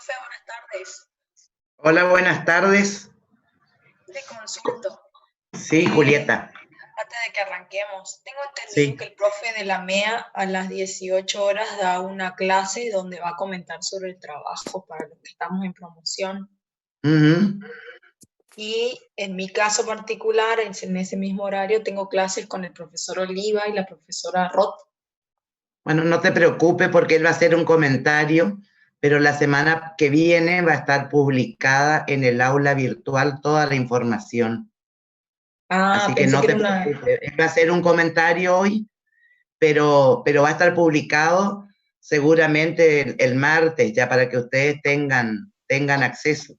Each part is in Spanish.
Profe, buenas tardes. Hola, buenas tardes. Te consulto. Sí, Julieta. Antes de que arranquemos, tengo entendido Sí. que el profe de la MEA a las 18 horas da una clase donde va a comentar sobre el trabajo para los que estamos en promoción. Ujú. Y en mi caso particular, en ese mismo horario, tengo clases con el profesor Oliva y la profesora Roth. Bueno, no te preocupes porque él va a hacer un comentario, pero la semana que viene va a estar publicada en el aula virtual toda la información. Así que Pensé no que te era una... preocupes. Él va a hacer un comentario hoy, pero va a estar publicado seguramente el martes, ya para que ustedes tengan acceso.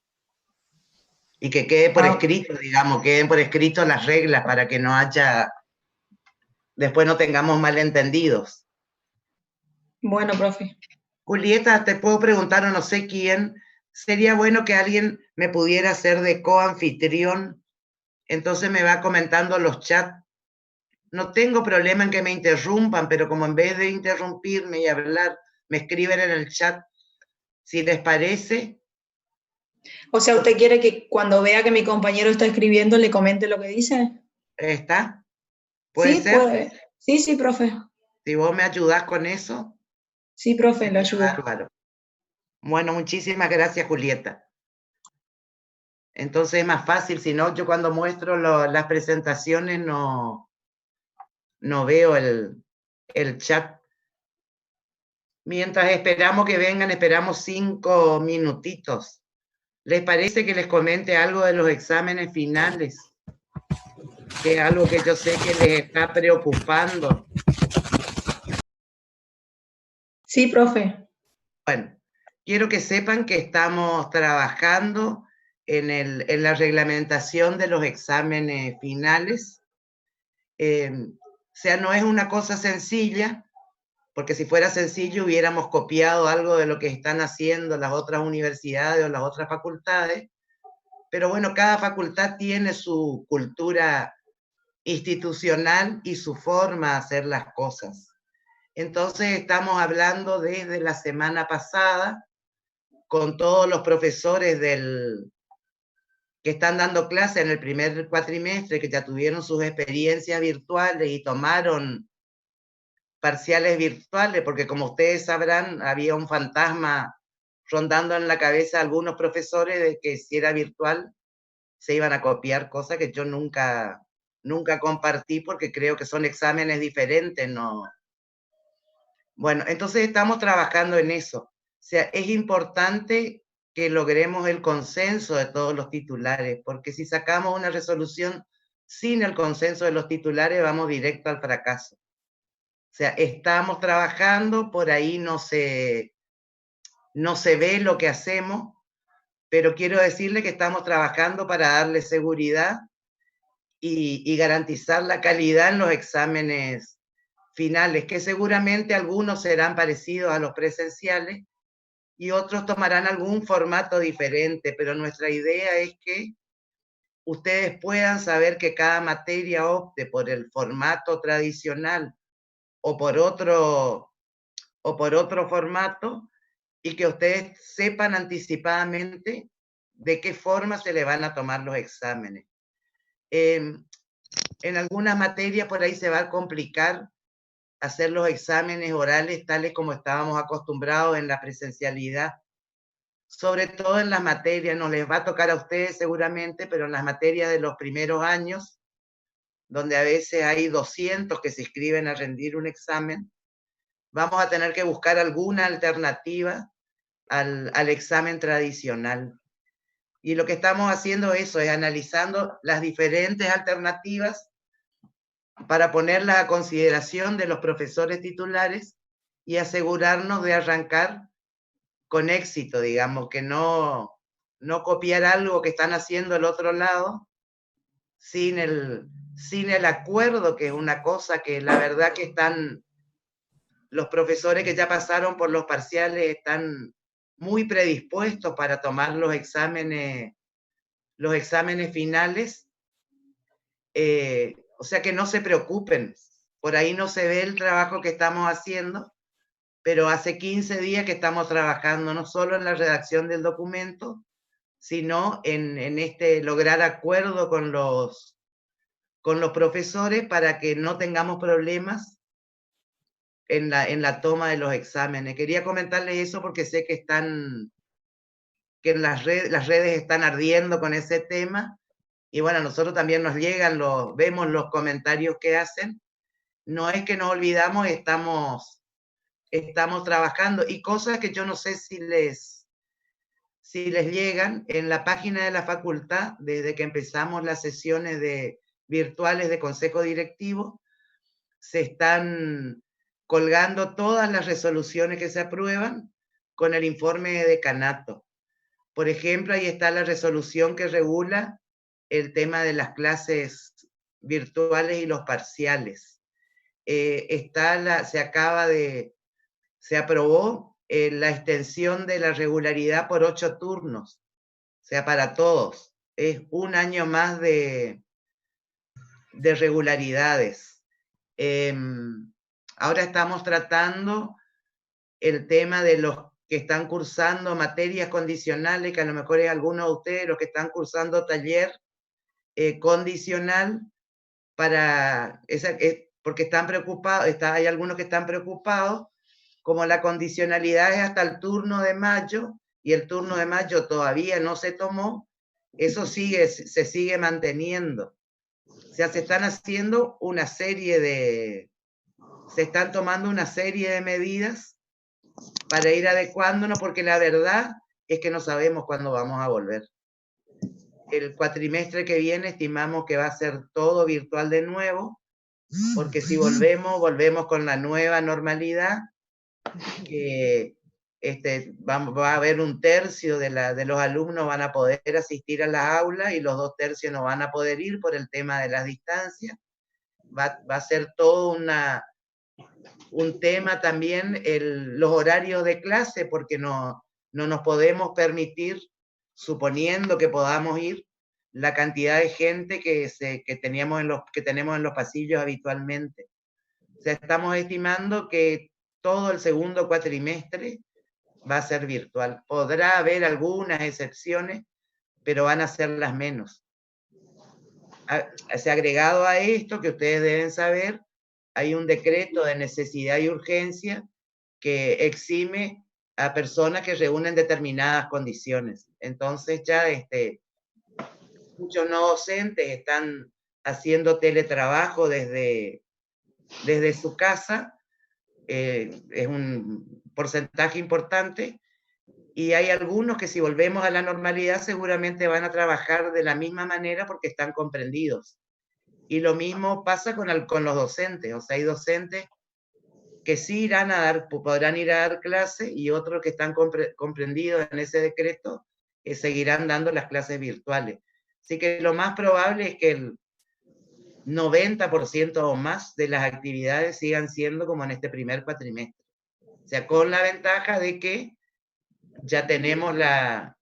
Y que quede por escrito, digamos, queden por escrito las reglas para que no haya, después no tengamos malentendidos. Bueno, profe. Julieta, te puedo preguntar, o no sé quién, sería bueno que alguien me pudiera hacer de coanfitrión, entonces me va comentando los chats. No tengo problema en que me interrumpan, pero como en vez de interrumpirme y hablar, me escriben en el chat, si les parece. O sea, ¿usted quiere que cuando vea que mi compañero está escribiendo le comente lo que dice? ¿Está? ¿Puede Sí, ser? puede. Sí, sí, profe. Si vos me ayudás con eso, Sí, profe, le sería ayudo. bárbaro. Bueno, muchísimas gracias, Julieta. Entonces es más fácil, si no, yo cuando muestro las presentaciones no veo el chat. Mientras esperamos que vengan, esperamos 5 minutitos. ¿Les parece que les comente algo de los exámenes finales? Que es algo que yo sé que les está preocupando. Sí, profe. Bueno, quiero que sepan que estamos trabajando en la reglamentación de los exámenes finales. O sea, no es una cosa sencilla, porque si fuera sencillo hubiéramos copiado algo de lo que están haciendo las otras universidades o las otras facultades, pero bueno, cada facultad tiene su cultura institucional y su forma de hacer las cosas. Entonces estamos hablando desde la semana pasada con todos los profesores que están dando clase en el primer cuatrimestre, que ya tuvieron sus experiencias virtuales y tomaron parciales virtuales, porque como ustedes sabrán, había un fantasma rondando en la cabeza de algunos profesores de que si era virtual se iban a copiar, cosas que yo nunca compartí porque creo que son exámenes diferentes, ¿no? Bueno, entonces estamos trabajando en eso. O sea, es importante que logremos el consenso de todos los titulares, porque si sacamos una resolución sin el consenso de los titulares, vamos directo al fracaso. O sea, estamos trabajando, por ahí no se ve lo que hacemos, pero quiero decirle que estamos trabajando para darle seguridad y garantizar la calidad en los exámenes finales, que seguramente algunos serán parecidos a los presenciales y otros tomarán algún formato diferente, pero nuestra idea es que ustedes puedan saber que cada materia opte por el formato tradicional o por otro formato, y que ustedes sepan anticipadamente de qué forma se le van a tomar los exámenes. En algunas materias por ahí se va a complicar hacer los exámenes orales tales como estábamos acostumbrados en la presencialidad, sobre todo en las materias, no les va a tocar a ustedes seguramente, pero en las materias de los primeros años, donde a veces hay 200 que se inscriben a rendir un examen, vamos a tener que buscar alguna alternativa al examen tradicional. Y lo que estamos haciendo eso es analizando las diferentes alternativas para ponerlas a consideración de los profesores titulares y asegurarnos de arrancar con éxito, digamos, que no copiar algo que están haciendo el otro lado sin el acuerdo, que es una cosa que la verdad que están, los profesores que ya pasaron por los parciales están muy predispuestos para tomar los exámenes finales. O sea que no se preocupen, por ahí no se ve el trabajo que estamos haciendo, pero hace 15 días que estamos trabajando no solo en la redacción del documento, sino en lograr acuerdo con los profesores para que no tengamos problemas en la toma de los exámenes. Quería comentarles eso porque sé que las redes están ardiendo con ese tema, y bueno, a nosotros también nos llegan, vemos los comentarios que hacen. No es que nos olvidamos, estamos trabajando, y cosas que yo no sé si les llegan en la página de la facultad, desde que empezamos las sesiones virtuales de consejo directivo, se están colgando todas las resoluciones que se aprueban con el informe de decanato. Por ejemplo, ahí está la resolución que regula el tema de las clases virtuales y los parciales. Se aprobó la extensión de la regularidad por 8 turnos, o sea, para todos. Es un año más de regularidades. Ahora estamos tratando el tema de los que están cursando materias condicionales, que a lo mejor es algunos de ustedes los que están cursando taller condicional, porque están preocupados, hay algunos que están preocupados, como la condicionalidad es hasta el turno de mayo, y el turno de mayo todavía no se tomó, eso se sigue manteniendo. O sea, se están tomando una serie de medidas para ir adecuándonos, porque la verdad es que no sabemos cuándo vamos a volver. El cuatrimestre que viene estimamos que va a ser todo virtual de nuevo, porque si volvemos con la nueva normalidad, que va a haber un tercio de los alumnos van a poder asistir a la aula y los 2 tercios no van a poder ir por el tema de las distancias. Va a ser todo un tema también los horarios de clase, porque no nos podemos permitir, suponiendo que podamos ir, la cantidad de gente que tenemos en los pasillos habitualmente. O sea, estamos estimando que todo el segundo cuatrimestre va a ser virtual. Podrá haber algunas excepciones, pero van a ser las menos. Agregado a esto, que ustedes deben saber, hay un decreto de necesidad y urgencia que exime a personas que reúnen determinadas condiciones. Entonces ya muchos no docentes están haciendo teletrabajo desde su casa, es un porcentaje importante, y hay algunos que si volvemos a la normalidad seguramente van a trabajar de la misma manera porque están comprendidos. Y lo mismo pasa con los docentes, o sea, hay docentes que sí podrán ir a dar clases, y otros que están comprendidos en ese decreto seguirán dando las clases virtuales. Así que lo más probable es que el 90% o más de las actividades sigan siendo como en este primer cuatrimestre. O sea, con la ventaja de que ya tenemos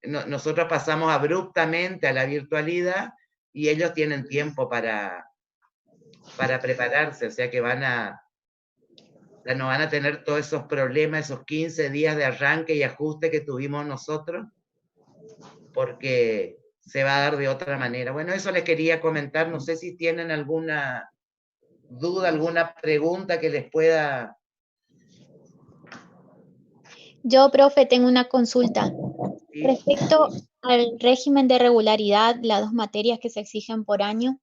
nosotros pasamos abruptamente a la virtualidad y ellos tienen tiempo para prepararse, o sea que no van a tener todos esos problemas, esos 15 días de arranque y ajuste que tuvimos nosotros, porque se va a dar de otra manera. Bueno, eso les quería comentar, no sé si tienen alguna duda, alguna pregunta que les pueda... Yo, profe, tengo una consulta. ¿Sí? Respecto al régimen de regularidad, las 2 materias que se exigen por año.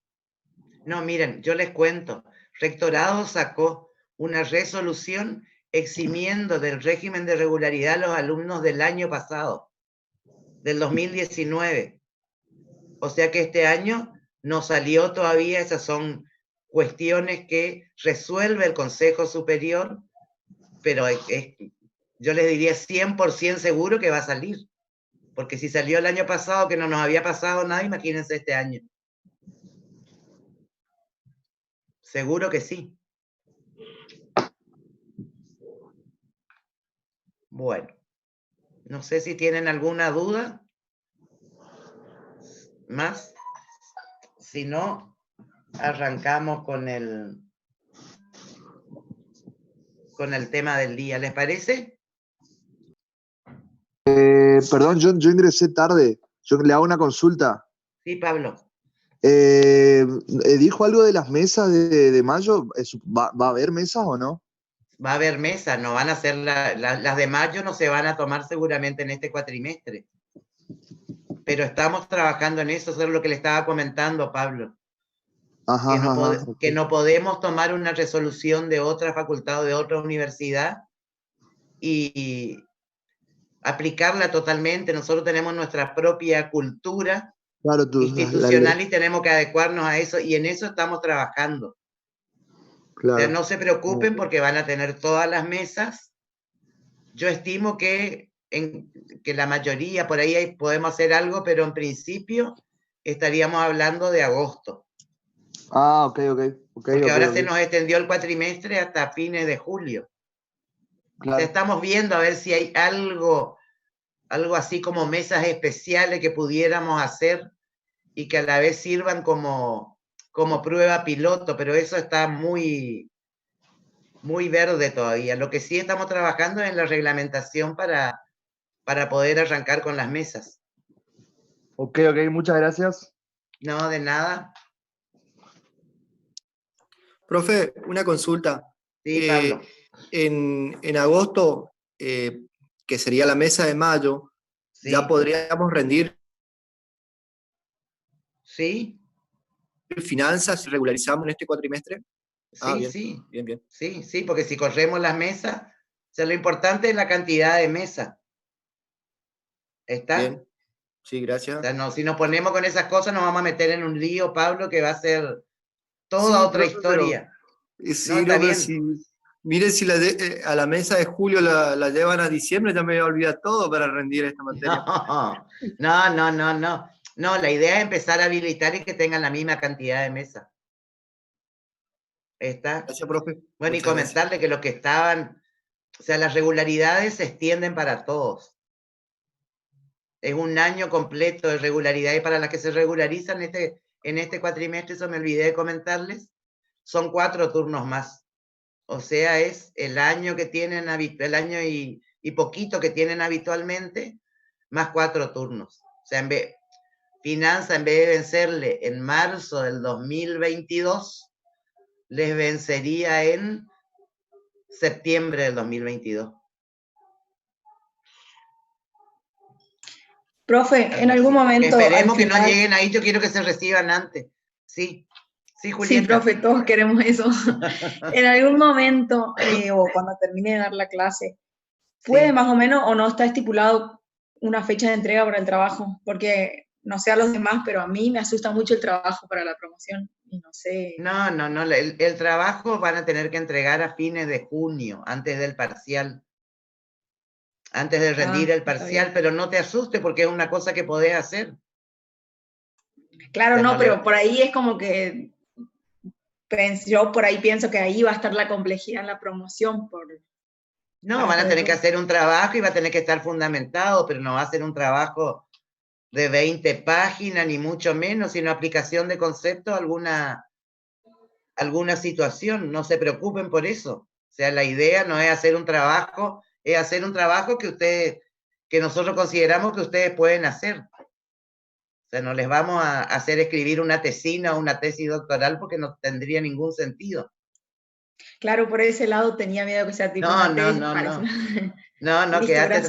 No, miren, yo les cuento. Rectorado sacó una resolución eximiendo del régimen de regularidad a los alumnos del año pasado, del 2019. O sea que este año no salió todavía, esas son cuestiones que resuelve el Consejo Superior, pero yo les diría 100% seguro que va a salir, porque si salió el año pasado que no nos había pasado nada, imagínense este año. Seguro que sí. Bueno, no sé si tienen alguna duda más. Si no, arrancamos con el... con el tema del día. ¿Les parece? Perdón, yo ingresé tarde. Yo le hago una consulta. Sí, Pablo. ¿Dijo algo de las mesas de mayo? ¿Va a haber mesas o no? Va a haber mesas, no van a ser las de mayo, no se van a tomar seguramente en este cuatrimestre. Pero estamos trabajando en eso, eso es lo que le estaba comentando, Pablo. Ajá, Que no podemos tomar una resolución de otra facultad o de otra universidad y aplicarla totalmente. Nosotros tenemos nuestra propia cultura institucional y tenemos que adecuarnos a eso, y en eso estamos trabajando. Claro. O sea, no se preocupen porque van a tener todas las mesas. Yo estimo que la mayoría, por ahí podemos hacer algo, pero en principio estaríamos hablando de agosto. Ok. Porque ahora se nos extendió el cuatrimestre hasta fines de julio. Claro. O sea, estamos viendo a ver si hay algo así como mesas especiales que pudiéramos hacer y que a la vez sirvan como prueba piloto, pero eso está muy verde todavía. Lo que sí estamos trabajando es en la reglamentación para poder arrancar con las mesas. Ok, muchas gracias. No, de nada. Profe, una consulta. Sí, Pablo. En agosto, que sería la mesa de mayo, Sí. ¿ya podríamos rendir Sí. finanzas si regularizamos en este cuatrimestre? Sí, bien, sí. Bien. Sí, porque si corremos las mesas, o sea, lo importante es la cantidad de mesas. ¿Está? Bien. Sí, gracias. O sea, no, si nos ponemos con esas cosas nos vamos a meter en un lío, Pablo, que va a ser toda Sí, otra profe, historia. sí, No, está pero bien. mire, si a la mesa de julio la llevan a diciembre, ya me voy a olvidar todo para rendir esta materia. No. No, la idea es empezar a habilitar y que tengan la misma cantidad de mesas. ¿Está? Gracias, profe. Bueno, y Muchas comentarle que los que estaban, o sea, las regularidades se extienden para todos. Es un año completo de regularidades para las que se regularizan en este cuatrimestre, eso me olvidé de comentarles, son 4 turnos más. O sea, es el año que tienen, el año y poquito que tienen habitualmente, más 4 turnos. O sea, Finanza, en vez de vencerle en marzo del 2022, les vencería en septiembre del 2022. Profe, en algún momento. Esperemos que no lleguen ahí, yo quiero que se reciban antes. Sí, Julieta. Sí, profe, todos queremos eso. En algún momento, o cuando termine de dar la clase, ¿puede más o menos o no está estipulado una fecha de entrega para el trabajo? Porque no sé a los demás, pero a mí me asusta mucho el trabajo para la promoción y no sé. No, el trabajo van a tener que entregar a fines de junio, antes del parcial. Antes de rendir el parcial, pero no te asustes porque es una cosa que podés hacer. Claro, no, pero por ahí es como que yo por ahí pienso que ahí va a estar la complejidad en la promoción. No, van a tener que hacer un trabajo y va a tener que estar fundamentado, pero no va a ser un trabajo de 20 páginas, ni mucho menos, sino aplicación de conceptos a alguna situación. No se preocupen por eso. O sea, la idea no es hacer un trabajo, es hacer un trabajo que nosotros consideramos que ustedes pueden hacer. O sea, no les vamos a hacer escribir una tesina o una tesis doctoral porque no tendría ningún sentido. Claro, por ese lado tenía miedo que sea tipo una tesis. No, Listo, quédate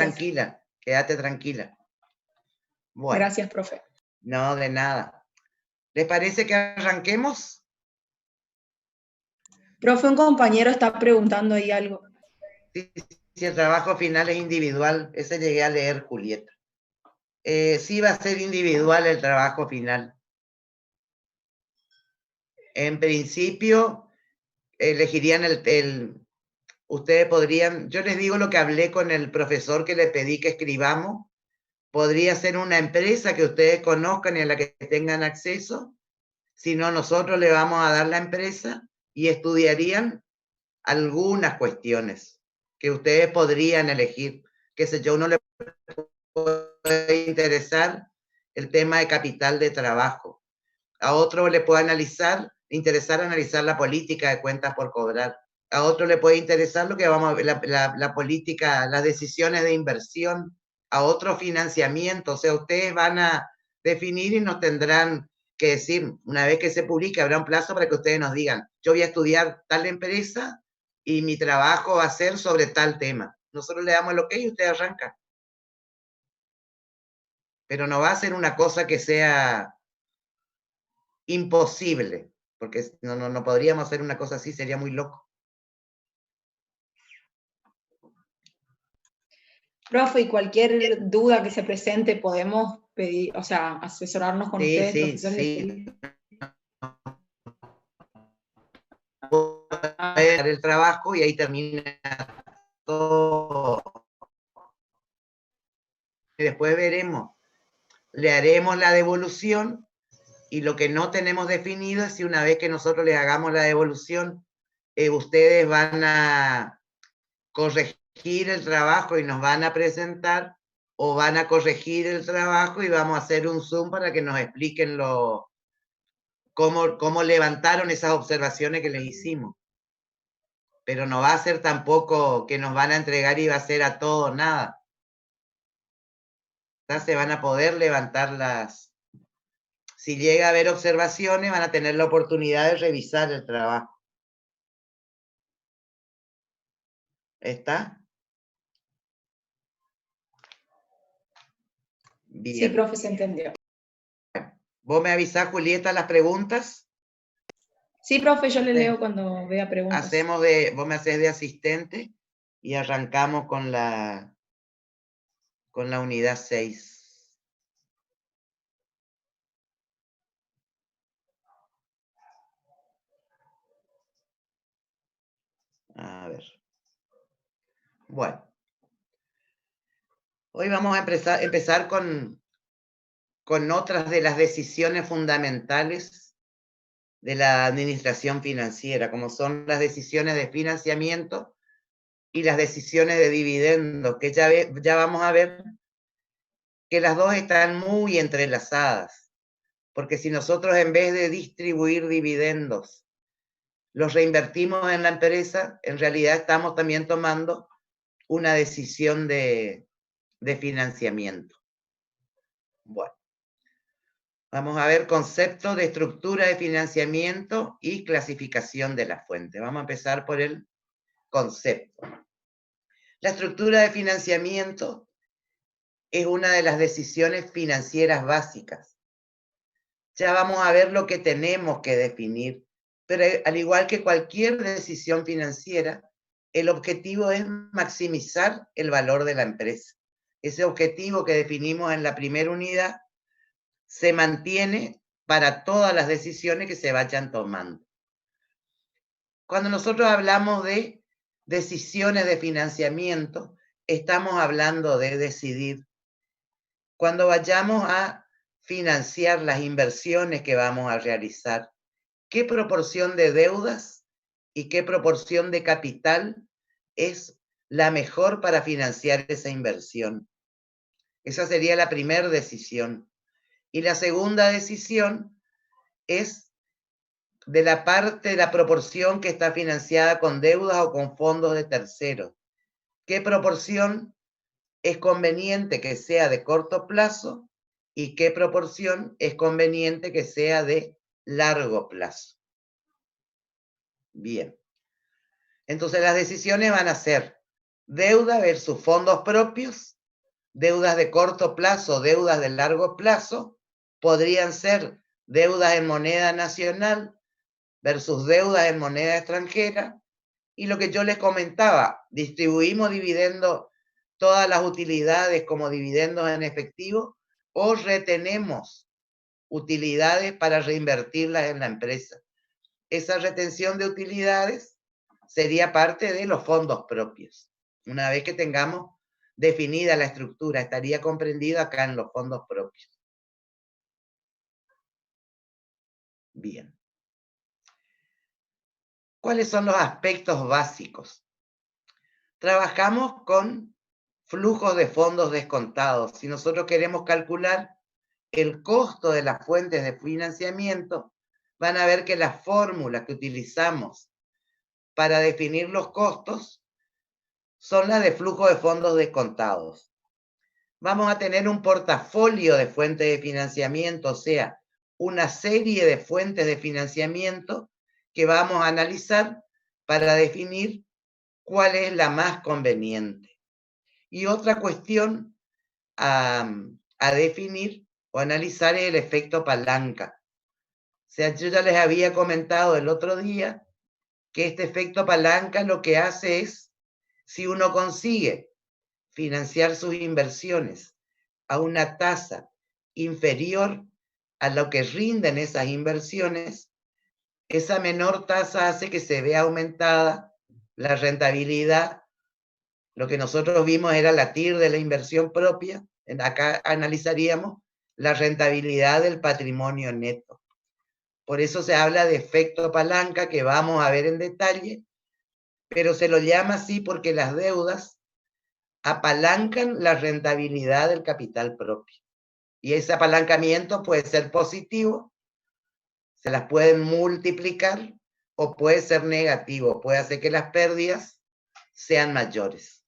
gracias. tranquila. Bueno. Gracias, profe. No, de nada. ¿Les parece que arranquemos? Profe, un compañero está preguntando ahí algo. Sí, el trabajo final es individual. Ese llegué a leer, Julieta. Sí va a ser individual el trabajo final. En principio, elegirían ustedes podrían, yo les digo lo que hablé con el profesor que le pedí que escribamos, podría ser una empresa que ustedes conozcan y a la que tengan acceso, si no nosotros le vamos a dar la empresa y estudiarían algunas cuestiones que ustedes podrían elegir, qué sé yo, uno le puede interesar el tema de capital de trabajo, a otro le puede interesar analizar la política de cuentas por cobrar, a otro le puede interesar lo que vamos a ver, la política, las decisiones de inversión, a otro financiamiento. O sea, ustedes van a definir y nos tendrán que decir, una vez que se publique, habrá un plazo para que ustedes nos digan, yo voy a estudiar tal empresa y mi trabajo va a ser sobre tal tema. Nosotros le damos el ok y usted arranca. Pero no va a ser una cosa que sea imposible, porque no podríamos hacer una cosa así, sería muy loco. Profe, y cualquier duda que se presente, podemos pedir, o sea, asesorarnos con ustedes, profesores de Sí. El trabajo y ahí termina todo. Y después veremos, le haremos la devolución y lo que no tenemos definido es si una vez que nosotros les hagamos la devolución, ustedes van a corregir el trabajo y nos van a presentar, o van a corregir el trabajo y vamos a hacer un Zoom para que nos expliquen cómo levantaron esas observaciones que les hicimos. Pero no va a ser tampoco que nos van a entregar y va a ser a todo o nada. Ya se van a poder levantar las... Si llega a haber observaciones, van a tener la oportunidad de revisar el trabajo. ¿Está? Bien. Sí, profe, se entendió. ¿Vos me avisás, Julieta, las preguntas? Sí, profe, yo le leo cuando vea preguntas. Vos me haces de asistente y arrancamos con la unidad 6. A ver. Bueno. Hoy vamos a empezar con otras de las decisiones fundamentales de la administración financiera, como son las decisiones de financiamiento y las decisiones de dividendos, que ya vamos a ver que las dos están muy entrelazadas, porque si nosotros en vez de distribuir dividendos los reinvertimos en la empresa, en realidad estamos también tomando una decisión de financiamiento. Bueno, vamos a ver conceptos de estructura de financiamiento y clasificación de la fuente. Vamos a empezar por el concepto. La estructura de financiamiento es una de las decisiones financieras básicas. Ya vamos a ver lo que tenemos que definir, pero al igual que cualquier decisión financiera, el objetivo es maximizar el valor de la empresa. Ese objetivo que definimos en la primera unidad se mantiene para todas las decisiones que se vayan tomando. Cuando nosotros hablamos de decisiones de financiamiento, estamos hablando de decidir. Cuando vayamos a financiar las inversiones que vamos a realizar, ¿qué proporción de deudas y qué proporción de capital es la mejor para financiar esa inversión? Esa sería la primera decisión. Y la segunda decisión es de la parte de la proporción que está financiada con deudas o con fondos de terceros. ¿Qué proporción es conveniente que sea de corto plazo y qué proporción es conveniente que sea de largo plazo? Bien. Entonces las decisiones van a ser deuda versus fondos propios, deudas de corto plazo, deudas de largo plazo, podrían ser deudas en moneda nacional versus deudas en moneda extranjera, y lo que yo les comentaba, distribuimos dividendos, todas las utilidades como dividendos en efectivo, o retenemos utilidades para reinvertirlas en la empresa. Esa retención de utilidades sería parte de los fondos propios. Una vez que tengamos definida la estructura, estaría comprendido acá en los fondos propios. Bien. ¿Cuáles son los aspectos básicos? Trabajamos con flujos de fondos descontados. Si nosotros queremos calcular el costo de las fuentes de financiamiento, van a ver que la fórmula que utilizamos para definir los costos son las de flujo de fondos descontados. Vamos a tener un portafolio de fuentes de financiamiento, o sea, una serie de fuentes de financiamiento que vamos a analizar para definir cuál es la más conveniente. Y otra cuestión a definir o analizar es el efecto palanca. O sea, yo ya les había comentado el otro día que este efecto palanca lo que hace es, si uno consigue financiar sus inversiones a una tasa inferior a lo que rinden esas inversiones, esa menor tasa hace que se vea aumentada la rentabilidad. Lo que nosotros vimos era la TIR de la inversión propia. Acá analizaríamos la rentabilidad del patrimonio neto. Por eso se habla de efecto palanca, que vamos a ver en detalle, pero se lo llama así porque las deudas apalancan la rentabilidad del capital propio. Y ese apalancamiento puede ser positivo, se las pueden multiplicar, o puede ser negativo, puede hacer que las pérdidas sean mayores.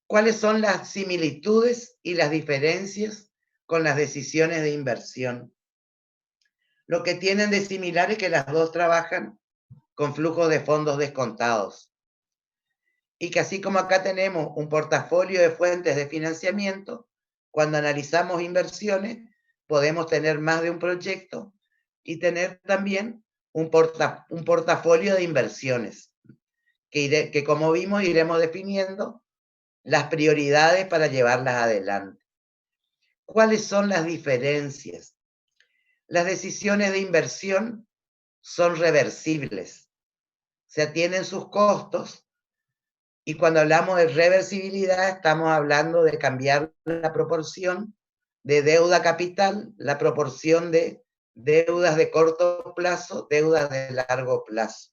¿Cuáles son las similitudes y las diferencias con las decisiones de inversión? Lo que tienen de similar es que las dos trabajan con flujos de fondos descontados. Y que así como acá tenemos un portafolio de fuentes de financiamiento, cuando analizamos inversiones, podemos tener más de un proyecto y tener también un portafolio de inversiones, que como vimos iremos definiendo las prioridades para llevarlas adelante. ¿Cuáles son las diferencias? Las decisiones de inversión son reversibles, o sea, tienen sus costos, y cuando hablamos de reversibilidad estamos hablando de cambiar la proporción de deuda capital, la proporción de deudas de corto plazo, deudas de largo plazo.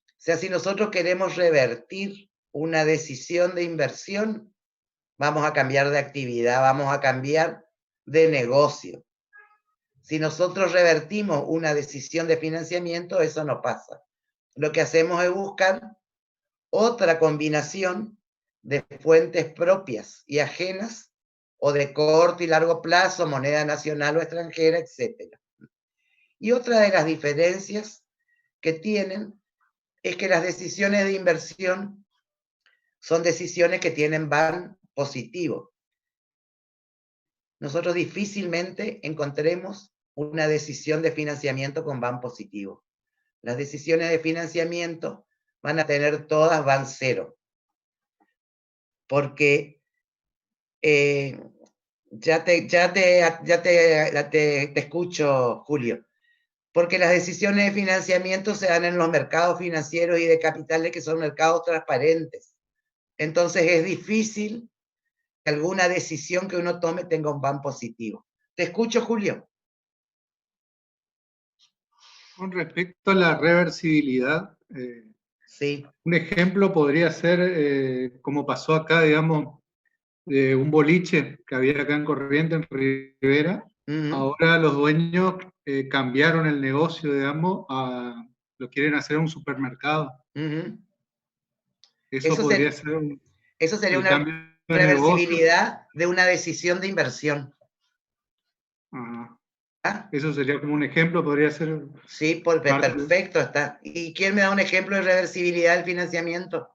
O sea, si nosotros queremos revertir una decisión de inversión, vamos a cambiar de actividad, vamos a cambiar de negocio. Si nosotros revertimos una decisión de financiamiento, eso no pasa. Lo que hacemos es buscar otra combinación de fuentes propias y ajenas, o de corto y largo plazo, moneda nacional o extranjera, etc. Y otra de las diferencias que tienen es que las decisiones de inversión son decisiones que tienen van positivo. Nosotros difícilmente encontremos una decisión de financiamiento con van positivo. Las decisiones de financiamiento van a tener todas van cero. Porque ya te escucho, Julio. Porque las decisiones de financiamiento se dan en los mercados financieros y de capitales, que son mercados transparentes. Entonces es difícil que alguna decisión que uno tome tenga un van positivo. Te escucho, Julio. Con respecto a la reversibilidad, sí. Un ejemplo podría ser, como pasó acá, digamos, de un boliche que había acá en Corrientes, en Rivera. Ahora los dueños cambiaron el negocio, digamos, lo quieren hacer un supermercado. Eso podría ser eso sería una reversibilidad de una decisión de inversión. Eso sería como un ejemplo, podría ser. Sí, perfecto está. ¿Y quién me da un ejemplo de reversibilidad del financiamiento?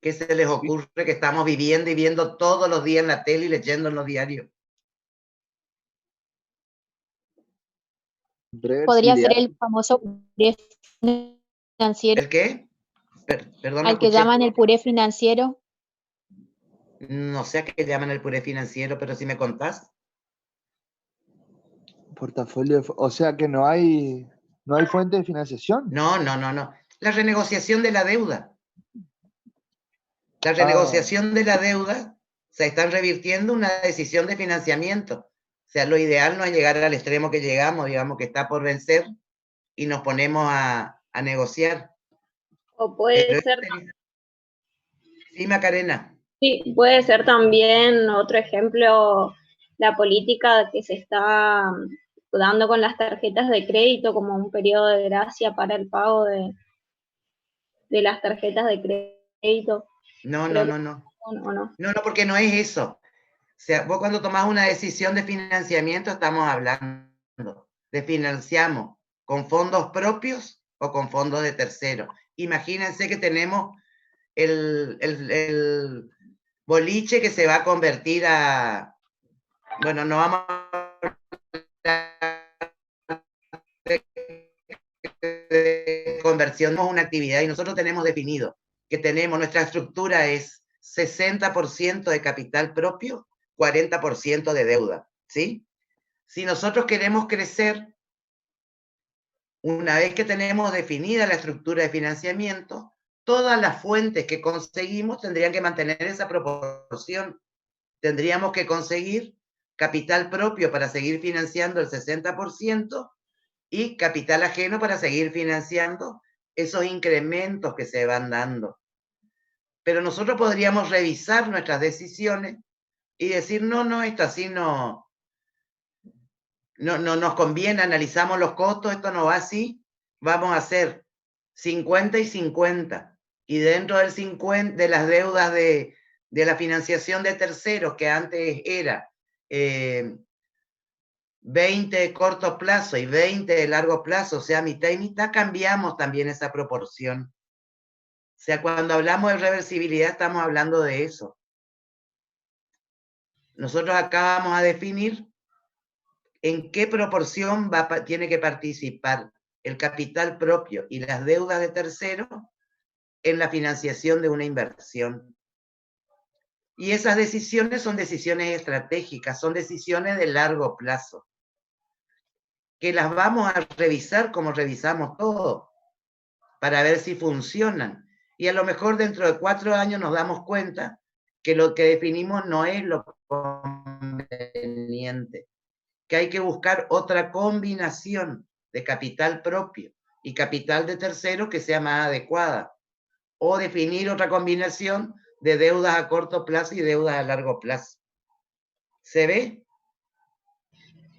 ¿Qué se les ocurre que estamos viviendo y viendo todos los días en la tele y leyendo en los diarios? Podría ser el famoso puré financiero. ¿El qué? Perdón, al que llaman el puré financiero. No sé a qué llaman el puré financiero, pero si me contás. Portafolio, o sea que no hay fuente de financiación. No. La renegociación de la deuda. La renegociación de la deuda se están revirtiendo una decisión de financiamiento. O sea, lo ideal no es llegar al extremo que llegamos, digamos que está por vencer, y nos ponemos a negociar. O puede ser... Sí, Macarena. Sí, puede ser también otro ejemplo la política que se está dando con las tarjetas de crédito como un periodo de gracia para el pago de las tarjetas de crédito. No, Creo no, que no, no. ¿o no? No, no, porque no es eso. O sea, vos cuando tomás una decisión de financiamiento estamos hablando de financiamos con fondos propios o con fondos de terceros. Imagínense que tenemos el boliche que se va a convertir a... Bueno, no vamos a de conversión a una actividad y nosotros tenemos definido que tenemos, nuestra estructura es 60% de capital propio, 40% de deuda, ¿sí? Si nosotros queremos crecer, una vez que tenemos definida la estructura de financiamiento, todas las fuentes que conseguimos tendrían que mantener esa proporción. Tendríamos que conseguir capital propio para seguir financiando el 60% y capital ajeno para seguir financiando esos incrementos que se van dando. Pero nosotros podríamos revisar nuestras decisiones y decir, no, esto así no nos conviene, analizamos los costos, esto no va así, vamos a hacer 50 y 50. Y dentro del 50, de las deudas de la financiación de terceros, que antes era 20 de corto plazo y 20 de largo plazo, o sea, mitad y mitad, cambiamos también esa proporción. O sea, cuando hablamos de reversibilidad estamos hablando de eso. Nosotros acá vamos a definir en qué proporción tiene que participar el capital propio y las deudas de terceros en la financiación de una inversión. Y esas decisiones son decisiones estratégicas, son decisiones de largo plazo, que las vamos a revisar como revisamos todo, para ver si funcionan. Y a lo mejor dentro de 4 años nos damos cuenta que lo que definimos no es lo conveniente, que hay que buscar otra combinación de capital propio y capital de tercero que sea más adecuada, o definir otra combinación de deudas a corto plazo y deudas a largo plazo. ¿Se ve?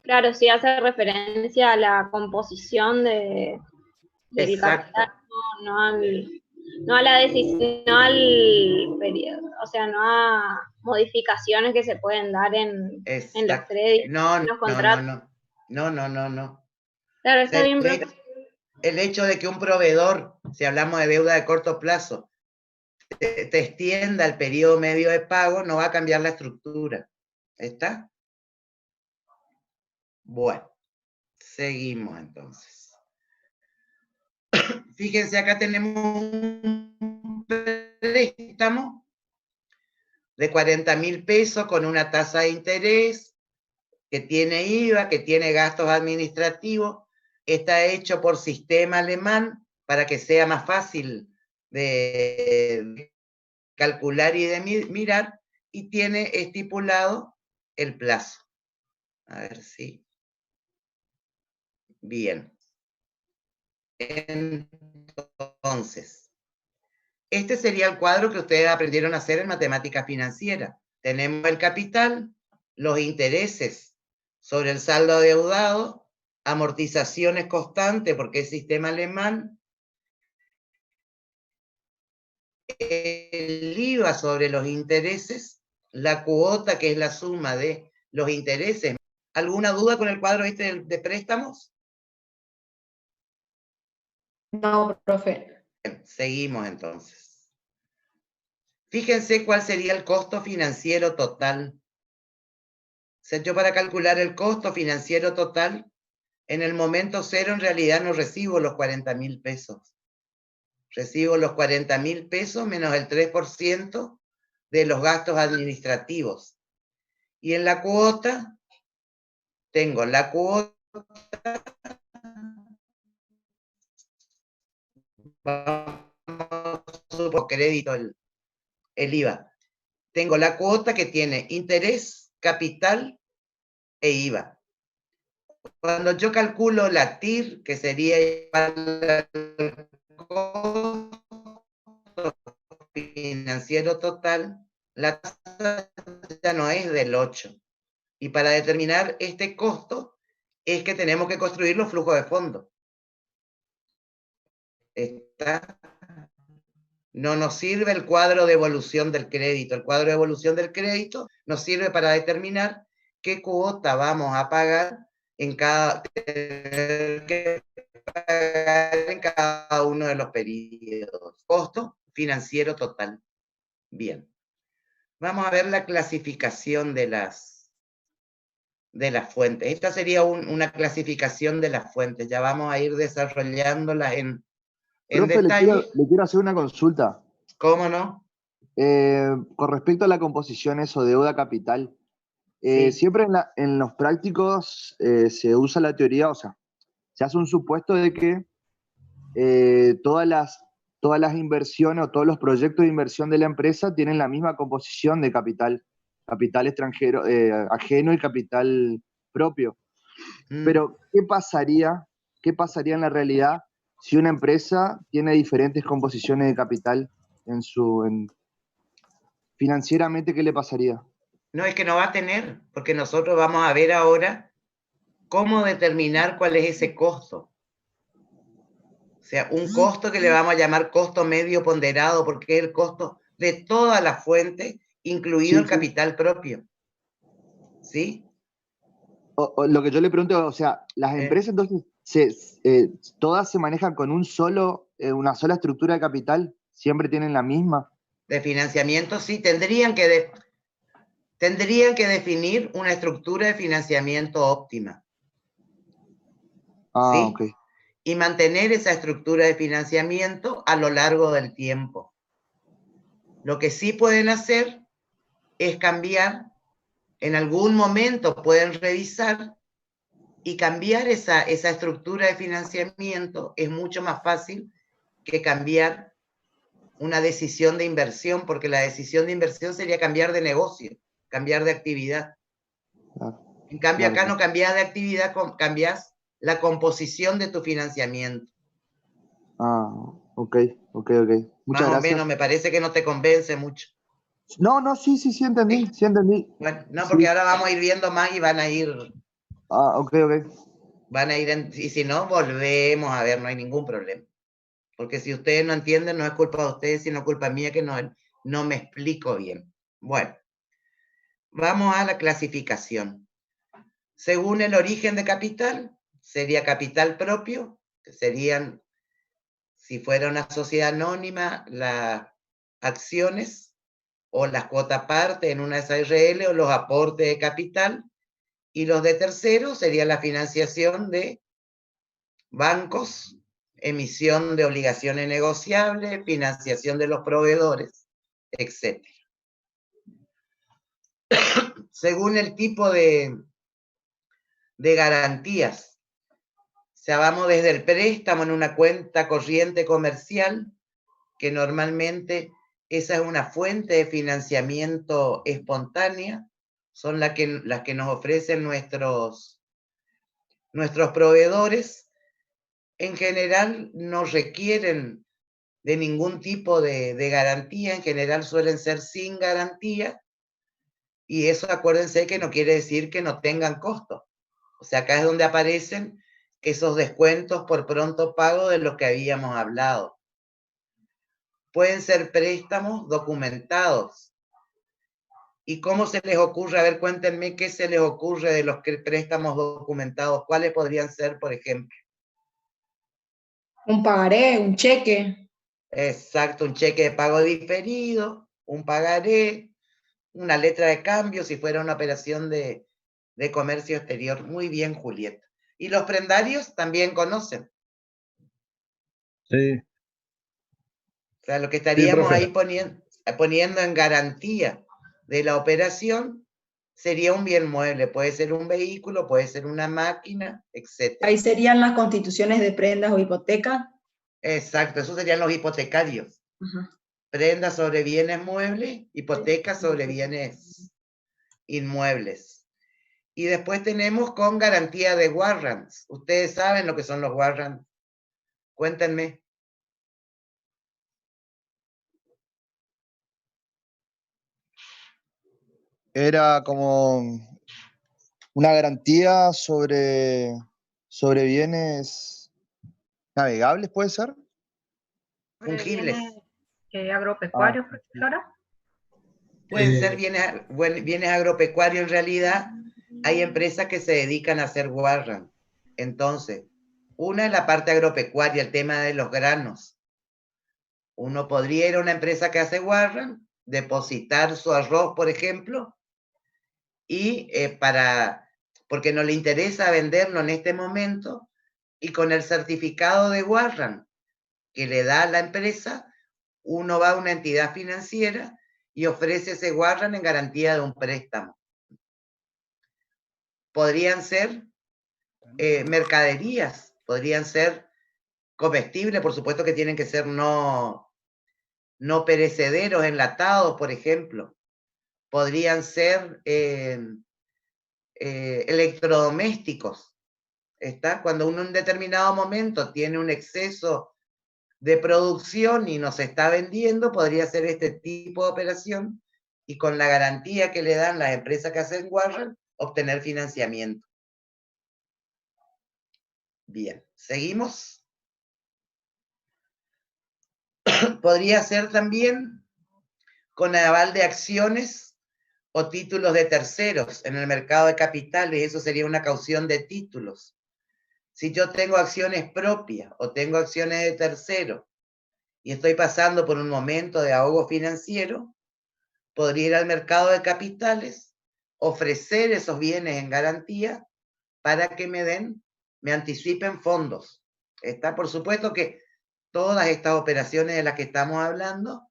Claro, sí hace referencia a la composición del Exacto. capital, no a la decisión, no al periodo, o sea, no a modificaciones que se pueden dar en los créditos, no, en los contratos. No. Claro, está bien, profe. El hecho de que un proveedor, si hablamos de deuda de corto plazo, te extienda el periodo medio de pago, no va a cambiar la estructura. ¿Está? Bueno, seguimos entonces. Fíjense, acá tenemos un préstamo de 40.000 pesos con una tasa de interés que tiene IVA, que tiene gastos administrativos. Está hecho por sistema alemán para que sea más fácil de calcular y de mirar, y tiene estipulado el plazo. A ver si. Bien. Entonces, este sería el cuadro que ustedes aprendieron a hacer en matemática financiera. Tenemos el capital, los intereses sobre el saldo adeudado, amortizaciones constantes porque es sistema alemán, el IVA sobre los intereses, la cuota que es la suma de los intereses. ¿Alguna duda con el cuadro este de préstamos? No, profe. Bien, seguimos entonces. Fíjense cuál sería el costo financiero total. O sea, yo para calcular el costo financiero total, en el momento cero en realidad no recibo los 40.000 pesos. Recibo los 40.000 pesos menos el 3% de los gastos administrativos. Y en la cuota, tengo la cuota, por crédito el IVA. Tengo la cuota que tiene interés, capital e IVA. Cuando yo calculo la TIR, que sería el costo financiero total, la tasa ya no es del 8. Y para determinar este costo es que tenemos que construir los flujos de fondo. No nos sirve el cuadro de evolución del crédito. El cuadro de evolución del crédito nos sirve para determinar qué cuota vamos a pagar en cada uno de los periodos. Costo financiero total. Bien. Vamos a ver la clasificación de las fuentes. Esta sería una clasificación de las fuentes. Ya vamos a ir desarrollándola en Profe, detalle. le quiero hacer una consulta. ¿Cómo no? Con respecto a la composición eso, deuda capital. Sí. Siempre en los prácticos se usa la teoría, o sea, se hace un supuesto de que todas las inversiones o todos los proyectos de inversión de la empresa tienen la misma composición de capital extranjero, ajeno y capital propio. Pero, ¿qué pasaría en la realidad si una empresa tiene diferentes composiciones de capital financieramente? ¿Qué le pasaría? No, es que no va a tener, porque nosotros vamos a ver ahora cómo determinar cuál es ese costo. O sea, un costo que le vamos a llamar costo medio ponderado, porque es el costo de toda la fuente, incluido el capital propio. ¿Sí? Lo que yo le pregunto, o sea, las empresas entonces, ¿todas se manejan con una sola estructura de capital? ¿Siempre tienen la misma? De financiamiento, sí, tendrían que definir una estructura de financiamiento óptima. Ah, ¿sí? ok. Y mantener esa estructura de financiamiento a lo largo del tiempo. Lo que sí pueden hacer es cambiar, en algún momento pueden revisar y cambiar esa estructura de financiamiento. Es mucho más fácil que cambiar una decisión de inversión, porque la decisión de inversión sería cambiar de negocio, cambiar de actividad. Claro, en cambio, acá no cambias de actividad, cambias la composición de tu financiamiento. Ah, ok. Muchas Más gracias. o menos, me parece que no te convence mucho. No, sí entendí. Bueno, no, porque ahora vamos a ir viendo más y van a ir. Ah, ok. Van a ir, y si no, volvemos a ver, no hay ningún problema. Porque si ustedes no entienden, no es culpa de ustedes, sino culpa mía que no me explico bien. Bueno, vamos a la clasificación. Según el origen de capital, sería capital propio, que serían, si fuera una sociedad anónima, las acciones o las cuotas parte en una SARL o los aportes de capital, y los de terceros sería la financiación de bancos, emisión de obligaciones negociables, financiación de los proveedores, etc. Según el tipo de garantías, o sea, vamos desde el préstamo en una cuenta corriente comercial, que normalmente esa es una fuente de financiamiento espontánea, son las que nos ofrecen nuestros proveedores. En general no requieren de ningún tipo de garantía, en general suelen ser sin garantía, y eso acuérdense que no quiere decir que no tengan costo. O sea, acá es donde aparecen esos descuentos por pronto pago de los que habíamos hablado. Pueden ser préstamos documentados. ¿Y cómo se les ocurre? A ver, cuéntenme qué se les ocurre de los préstamos documentados. ¿Cuáles podrían ser, por ejemplo? Un pagaré, un cheque. Exacto, un cheque de pago diferido, un pagaré, una letra de cambio si fuera una operación de comercio exterior. Muy bien, Julieta. ¿Y los prendarios también conocen? Sí. O sea, lo que estaríamos ahí poniendo en garantía de la operación sería un bien mueble. Puede ser un vehículo, puede ser una máquina, etc. Ahí serían las constituciones de prendas o hipoteca. Exacto, esos serían los hipotecarios. Prendas sobre bienes muebles, hipotecas sobre bienes inmuebles. Y después tenemos con garantía de warrants. Ustedes saben lo que son los warrants. Cuéntenme. era como una garantía sobre bienes navegables, ¿puede ser? Fungibles. Agropecuarios, profesora. Pueden ser bienes agropecuarios en realidad. Hay empresas que se dedican a hacer warrant. Entonces, una es la parte agropecuaria, el tema de los granos. Uno podría ir a una empresa que hace warrant, depositar su arroz, por ejemplo, y porque no le interesa venderlo en este momento, y con el certificado de warrant que le da la empresa, uno va a una entidad financiera y ofrece ese warrant en garantía de un préstamo. Podrían ser mercaderías, podrían ser comestibles, por supuesto que tienen que ser no perecederos, enlatados, por ejemplo. Podrían ser electrodomésticos. ¿Está? Cuando uno en un determinado momento tiene un exceso de producción y nos está vendiendo, podría ser este tipo de operación y con la garantía que le dan las empresas que hacen warrant, obtener financiamiento. Bien, seguimos. Podría ser también con aval de acciones o títulos de terceros en el mercado de capitales. Eso sería una caución de títulos. Si yo tengo acciones propias o tengo acciones de terceros y estoy pasando por un momento de ahogo financiero, podría ir al mercado de capitales, ofrecer esos bienes en garantía para que me anticipen fondos. Está, por supuesto que todas estas operaciones de las que estamos hablando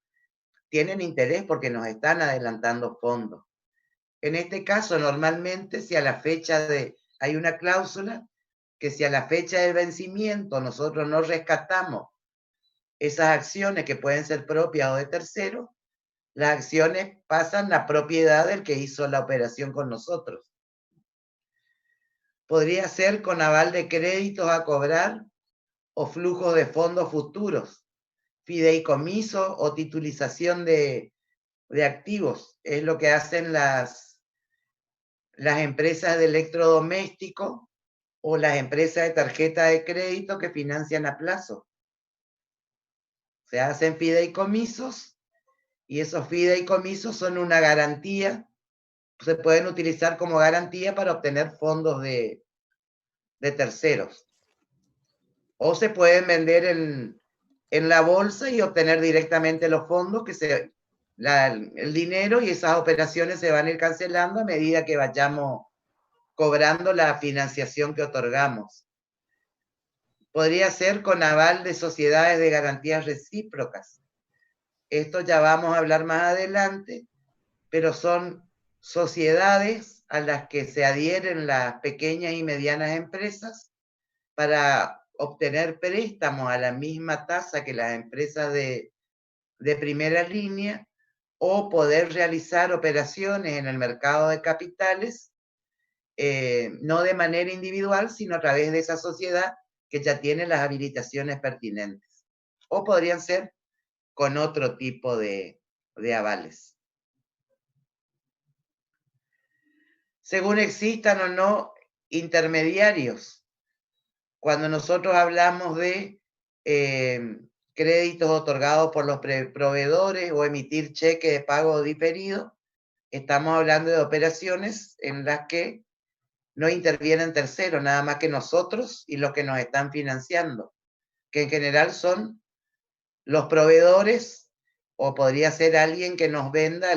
tienen interés porque nos están adelantando fondos. En este caso, normalmente, si a la fecha hay una cláusula que si a la fecha del vencimiento nosotros no rescatamos esas acciones que pueden ser propias o de terceros, las acciones pasan a propiedad del que hizo la operación con nosotros. Podría ser con aval de créditos a cobrar o flujos de fondos futuros, fideicomiso o titulización de activos. Es lo que hacen las empresas de electrodoméstico o las empresas de tarjeta de crédito que financian a plazo. Se hacen fideicomisos y esos fideicomisos son una garantía, se pueden utilizar como garantía para obtener fondos de terceros. O se pueden vender en la bolsa y obtener directamente los fondos, el dinero, y esas operaciones se van a ir cancelando a medida que vayamos cobrando la financiación que otorgamos. Podría ser con aval de sociedades de garantías recíprocas. Esto ya vamos a hablar más adelante, pero son sociedades a las que se adhieren las pequeñas y medianas empresas para obtener préstamos a la misma tasa que las empresas de primera línea, o poder realizar operaciones en el mercado de capitales, no de manera individual, sino a través de esa sociedad que ya tiene las habilitaciones pertinentes. O podrían ser con otro tipo de avales. Según existan o no intermediarios, cuando nosotros hablamos de créditos otorgados por los proveedores o emitir cheque de pago diferido, estamos hablando de operaciones en las que no intervienen terceros, nada más que nosotros y los que nos están financiando, que en general son los proveedores, o podría ser alguien que nos venda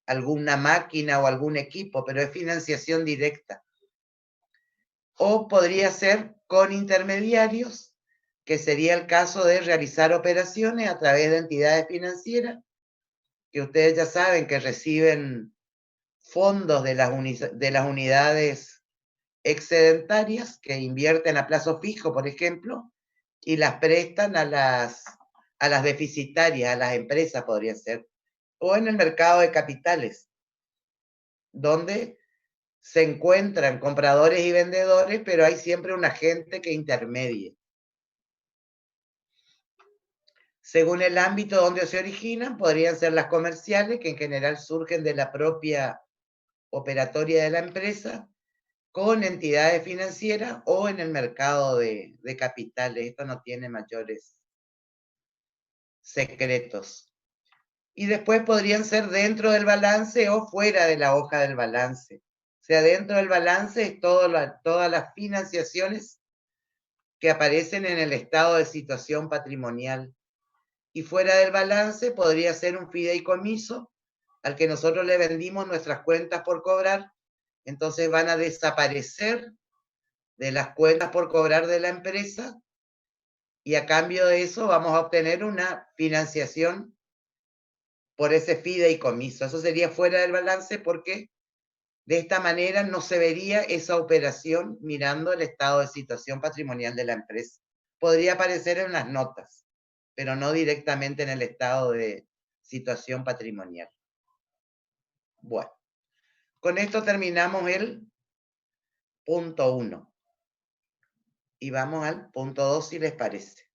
alguna máquina o algún equipo, pero es financiación directa. O podría ser con intermediarios, que sería el caso de realizar operaciones a través de entidades financieras, que ustedes ya saben que reciben fondos de las unidades excedentarias, que invierten a plazo fijo, por ejemplo, y las prestan a las deficitarias, a las empresas podría ser, o en el mercado de capitales, donde se encuentran compradores y vendedores, pero hay siempre un agente que intermedie. Según el ámbito donde se originan, podrían ser las comerciales, que en general surgen de la propia operatoria de la empresa, con entidades financieras o en el mercado de capitales. Esto no tiene mayores secretos. Y después podrían ser dentro del balance o fuera de la hoja del balance. O sea, dentro del balance es todas las financiaciones que aparecen en el estado de situación patrimonial. Y fuera del balance podría ser un fideicomiso al que nosotros le vendimos nuestras cuentas por cobrar. Entonces van a desaparecer de las cuentas por cobrar de la empresa y a cambio de eso vamos a obtener una financiación por ese fideicomiso. Eso sería fuera del balance porque de esta manera no se vería esa operación mirando el estado de situación patrimonial de la empresa. Podría aparecer en las notas, pero no directamente en el estado de situación patrimonial. Bueno, con esto terminamos el punto 1. Y vamos al punto 2 si les parece.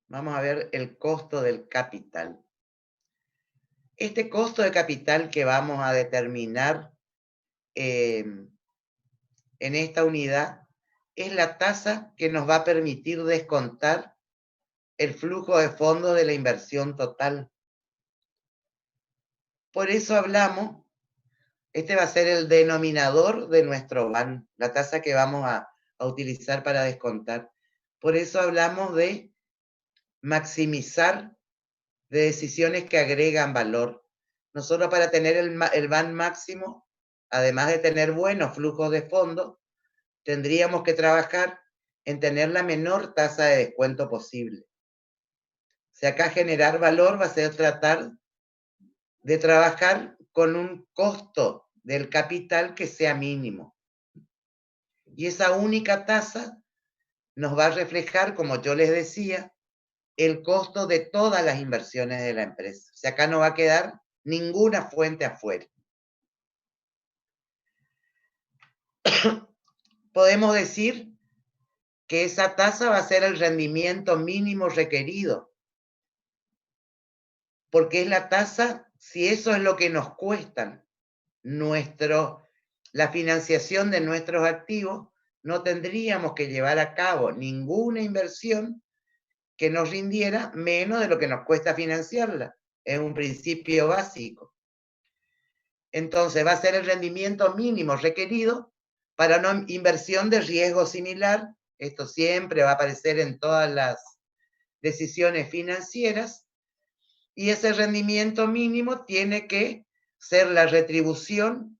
Vamos a ver el costo del capital. Este costo de capital que vamos a determinar en esta unidad es la tasa que nos va a permitir descontar el flujo de fondos de la inversión total. Por eso hablamos, este va a ser el denominador de nuestro BAN, la tasa que vamos a utilizar para descontar. Por eso hablamos de maximizar de decisiones que agregan valor. Nosotros para tener el BAN máximo, además de tener buenos flujos de fondos, tendríamos que trabajar en tener la menor tasa de descuento posible. O sea, acá generar valor va a ser tratar de trabajar con un costo del capital que sea mínimo. Y esa única tasa nos va a reflejar, como yo les decía, el costo de todas las inversiones de la empresa. O sea, acá no va a quedar ninguna fuente afuera. Podemos decir que esa tasa va a ser el rendimiento mínimo requerido, porque es la tasa, si eso es lo que nos cuestan la financiación de nuestros activos, no tendríamos que llevar a cabo ninguna inversión que nos rindiera menos de lo que nos cuesta financiarla. Es un principio básico. Entonces va a ser el rendimiento mínimo requerido para una inversión de riesgo similar. Esto siempre va a aparecer en todas las decisiones financieras. Y ese rendimiento mínimo tiene que ser la retribución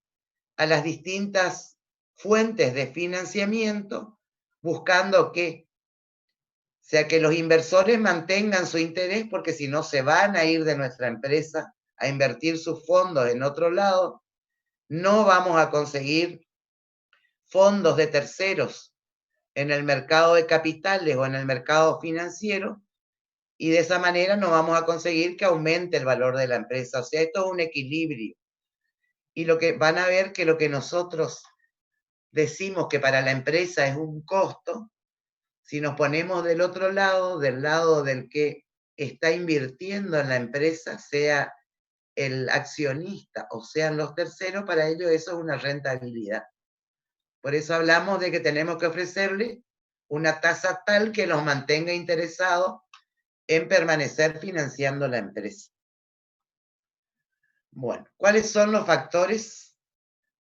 a las distintas fuentes de financiamiento, buscando que los inversores mantengan su interés, porque si no se van a ir de nuestra empresa a invertir sus fondos en otro lado, no vamos a conseguir fondos de terceros en el mercado de capitales o en el mercado financiero, y de esa manera no vamos a conseguir que aumente el valor de la empresa. O sea, esto es un equilibrio. Y lo que van a ver que lo que nosotros decimos que para la empresa es un costo, si nos ponemos del otro lado, del lado del que está invirtiendo en la empresa, sea el accionista o sean los terceros, para ellos eso es una rentabilidad. Por eso hablamos de que tenemos que ofrecerle una tasa tal que los mantenga interesados en permanecer financiando la empresa. Bueno, ¿cuáles son los factores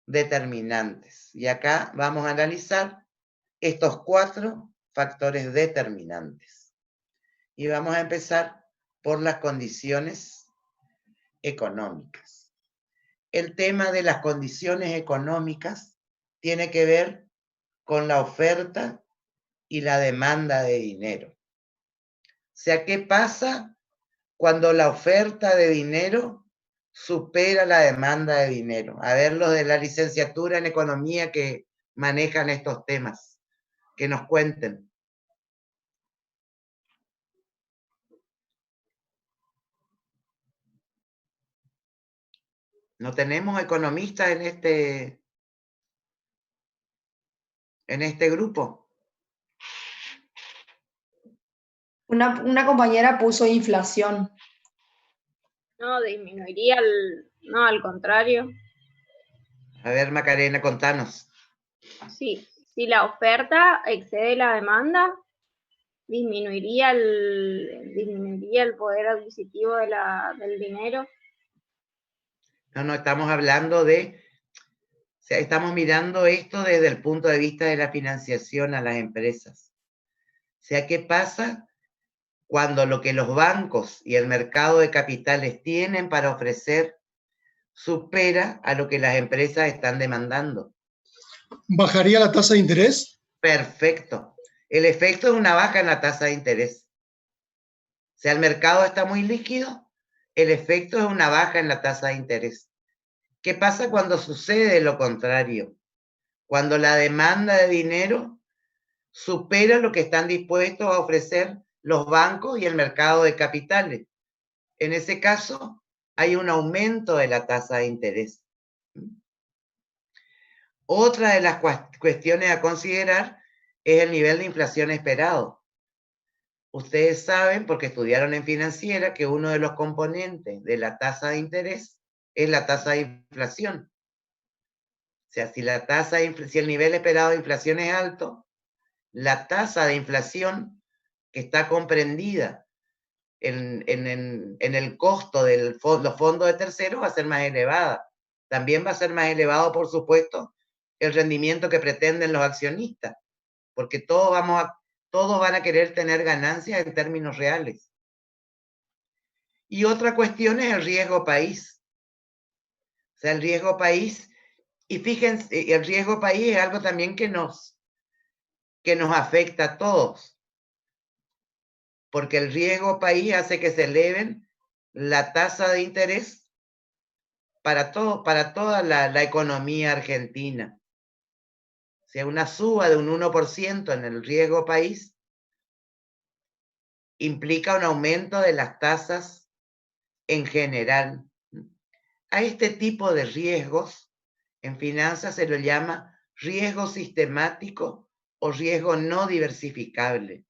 determinantes? Y acá vamos a analizar estos 4 factores determinantes. Y vamos a empezar por las condiciones económicas. El tema de las condiciones económicas tiene que ver con la oferta y la demanda de dinero. O sea, ¿qué pasa cuando la oferta de dinero supera la demanda de dinero? A ver, los de la licenciatura en economía que manejan estos temas, que nos cuenten. No tenemos economistas en este grupo. Una compañera puso inflación. No, disminuiría no, al contrario. A ver, Macarena, contanos. Sí, si la oferta excede la demanda, disminuiría el poder adquisitivo del dinero. No, estamos hablando de, o sea, estamos mirando esto desde el punto de vista de la financiación a las empresas. O sea, ¿qué pasa cuando lo que los bancos y el mercado de capitales tienen para ofrecer supera a lo que las empresas están demandando? ¿Bajaría la tasa de interés? Perfecto. El efecto es una baja en la tasa de interés. O sea, el mercado está muy líquido, el efecto es una baja en la tasa de interés. ¿Qué pasa cuando sucede lo contrario? Cuando la demanda de dinero supera lo que están dispuestos a ofrecer los bancos y el mercado de capitales. En ese caso, hay un aumento de la tasa de interés. Otra de las cuestiones a considerar es el nivel de inflación esperado. Ustedes saben, porque estudiaron en financiera, que uno de los componentes de la tasa de interés es la tasa de inflación. O sea, si el nivel esperado de inflación es alto, la tasa de inflación que está comprendida en el costo de los fondos de terceros va a ser más elevada. También va a ser más elevado, por supuesto, el rendimiento que pretenden los accionistas, porque todos van a querer tener ganancias en términos reales. Y otra cuestión es el riesgo país. O sea, el riesgo país, y fíjense, el riesgo país es algo también que nos afecta a todos, porque el riesgo país hace que se eleven la tasa de interés para toda la economía argentina. O sea, una suba de un 1% en el riesgo país implica un aumento de las tasas en general. A este tipo de riesgos en finanzas se lo llama riesgo sistemático o riesgo no diversificable,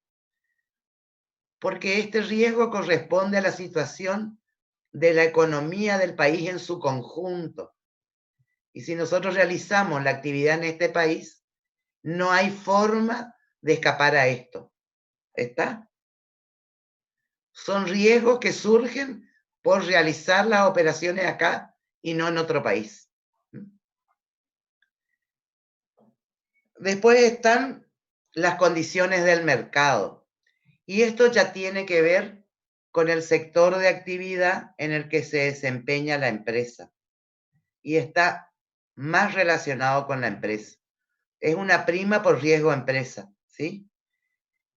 porque este riesgo corresponde a la situación de la economía del país en su conjunto. Y si nosotros realizamos la actividad en este país, no hay forma de escapar a esto. ¿Está? Son riesgos que surgen por realizar las operaciones acá y no en otro país. Después están las condiciones del mercado. Y esto ya tiene que ver con el sector de actividad en el que se desempeña la empresa. Y está más relacionado con la empresa. Es una prima por riesgo empresa, ¿sí?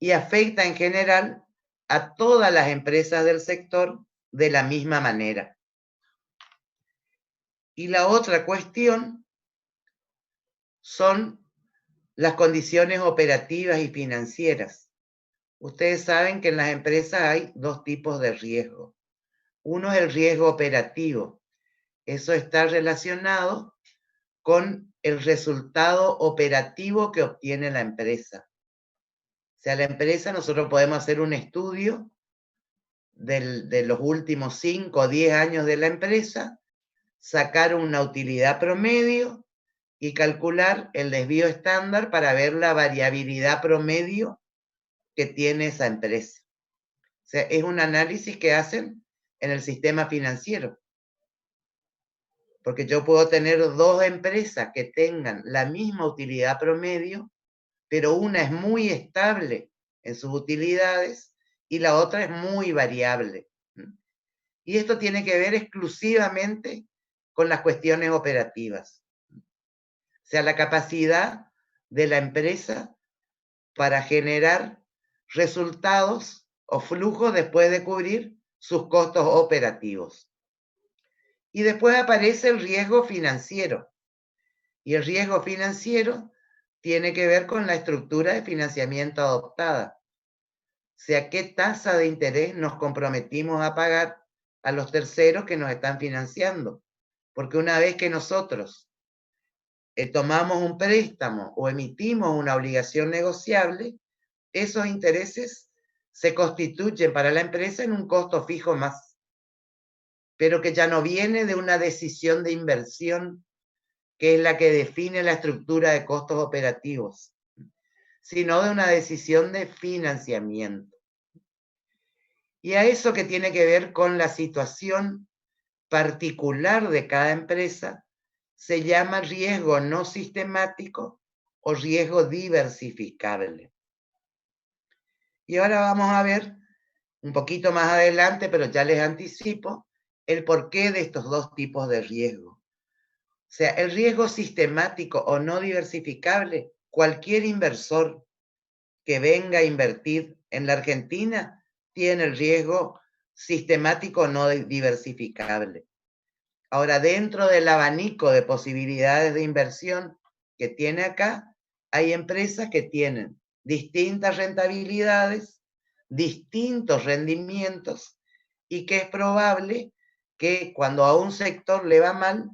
Y afecta en general a todas las empresas del sector de la misma manera. Y la otra cuestión son las condiciones operativas y financieras. Ustedes saben que en las empresas hay dos tipos de riesgo. Uno es el riesgo operativo. Eso está relacionado con el resultado operativo que obtiene la empresa. O sea, la empresa, nosotros podemos hacer un estudio de los últimos 5 o 10 años de la empresa, sacar una utilidad promedio y calcular el desvío estándar para ver la variabilidad promedio que tiene esa empresa. O sea, es un análisis que hacen en el sistema financiero. Porque yo puedo tener dos empresas que tengan la misma utilidad promedio, pero una es muy estable en sus utilidades y la otra es muy variable. Y esto tiene que ver exclusivamente con las cuestiones operativas. O sea, la capacidad de la empresa para generar resultados o flujos después de cubrir sus costos operativos. Y después aparece el riesgo financiero. Y el riesgo financiero tiene que ver con la estructura de financiamiento adoptada. O sea, qué tasa de interés nos comprometimos a pagar a los terceros que nos están financiando. Porque una vez que nosotros tomamos un préstamo o emitimos una obligación negociable, esos intereses se constituyen para la empresa en un costo fijo más, pero que ya no viene de una decisión de inversión, que es la que define la estructura de costos operativos, sino de una decisión de financiamiento. Y a eso que tiene que ver con la situación particular de cada empresa, se llama riesgo no sistemático o riesgo diversificable. Y ahora vamos a ver un poquito más adelante, pero ya les anticipo, el porqué de estos dos tipos de riesgo. O sea, el riesgo sistemático o no diversificable, cualquier inversor que venga a invertir en la Argentina tiene el riesgo sistemático no diversificable. Ahora, dentro del abanico de posibilidades de inversión que tiene acá, hay empresas que tienen distintas rentabilidades, distintos rendimientos, y que es probable que cuando a un sector le va mal,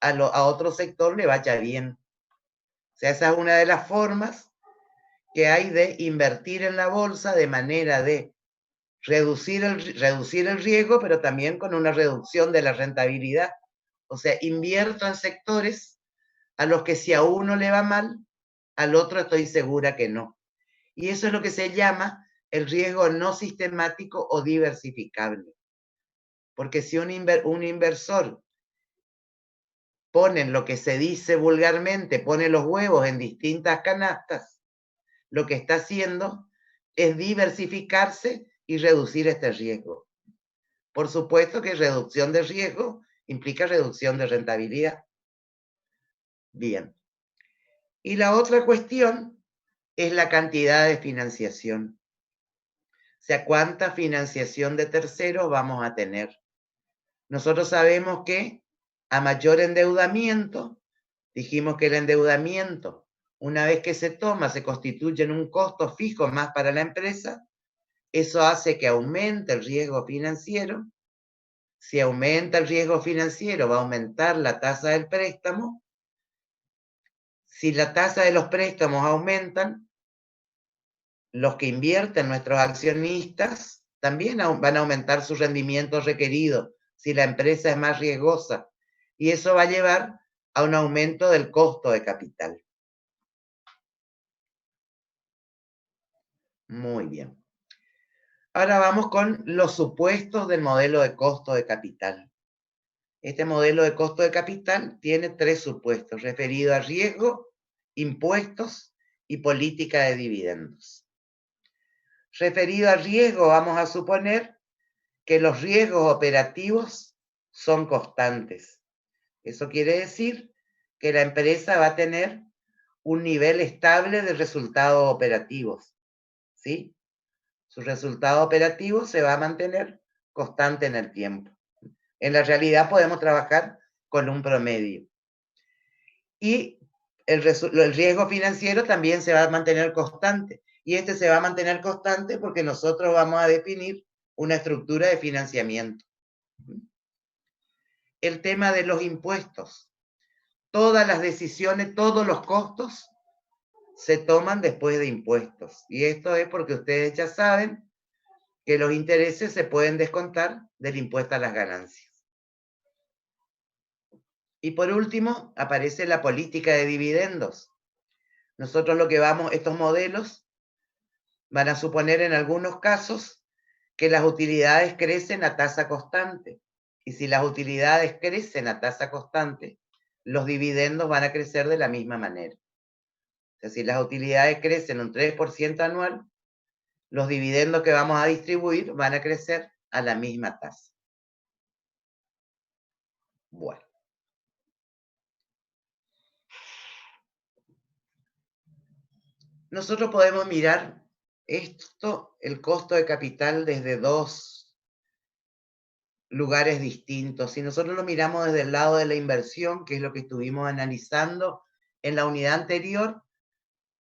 a otro sector le vaya bien. O sea, esa es una de las formas que hay de invertir en la bolsa de manera de reducir el riesgo, pero también con una reducción de la rentabilidad. O sea, invierto en sectores a los que si a uno le va mal, al otro estoy segura que no. Y eso es lo que se llama el riesgo no sistemático o diversificable. Porque si un inversor pone lo que se dice vulgarmente, pone los huevos en distintas canastas, lo que está haciendo es diversificarse y reducir este riesgo. Por supuesto que reducción de riesgo implica reducción de rentabilidad. Bien. Y la otra cuestión es la cantidad de financiación. O sea, ¿cuánta financiación de terceros vamos a tener? Nosotros sabemos que a mayor endeudamiento, dijimos que el endeudamiento, una vez que se toma, se constituye en un costo fijo más para la empresa. Eso hace que aumente el riesgo financiero. Si aumenta el riesgo financiero, va a aumentar la tasa del préstamo. Si la tasa de los préstamos aumentan, los que invierten, nuestros accionistas, también van a aumentar su rendimiento requerido si la empresa es más riesgosa. Y eso va a llevar a un aumento del costo de capital. Muy bien. Ahora vamos con los supuestos del modelo de costo de capital. Este modelo de costo de capital tiene 3 supuestos, referido a riesgo, impuestos y política de dividendos. Referido a riesgo, vamos a suponer que los riesgos operativos son constantes. Eso quiere decir que la empresa va a tener un nivel estable de resultados operativos, ¿sí? Su resultado operativo se va a mantener constante en el tiempo. En la realidad podemos trabajar con un promedio. Y el riesgo financiero también se va a mantener constante. Y este se va a mantener constante porque nosotros vamos a definir una estructura de financiamiento. El tema de los impuestos. Todas las decisiones, todos los costos se toman después de impuestos. Y esto es porque ustedes ya saben que los intereses se pueden descontar del impuesto a las ganancias. Y por último, aparece la política de dividendos. Nosotros estos modelos van a suponer en algunos casos que las utilidades crecen a tasa constante. Y si las utilidades crecen a tasa constante, los dividendos van a crecer de la misma manera. O sea, si las utilidades crecen un 3% anual, los dividendos que vamos a distribuir van a crecer a la misma tasa. Bueno. Nosotros podemos mirar esto, el costo de capital, desde 2 lugares distintos. Si nosotros lo miramos desde el lado de la inversión, que es lo que estuvimos analizando en la unidad anterior,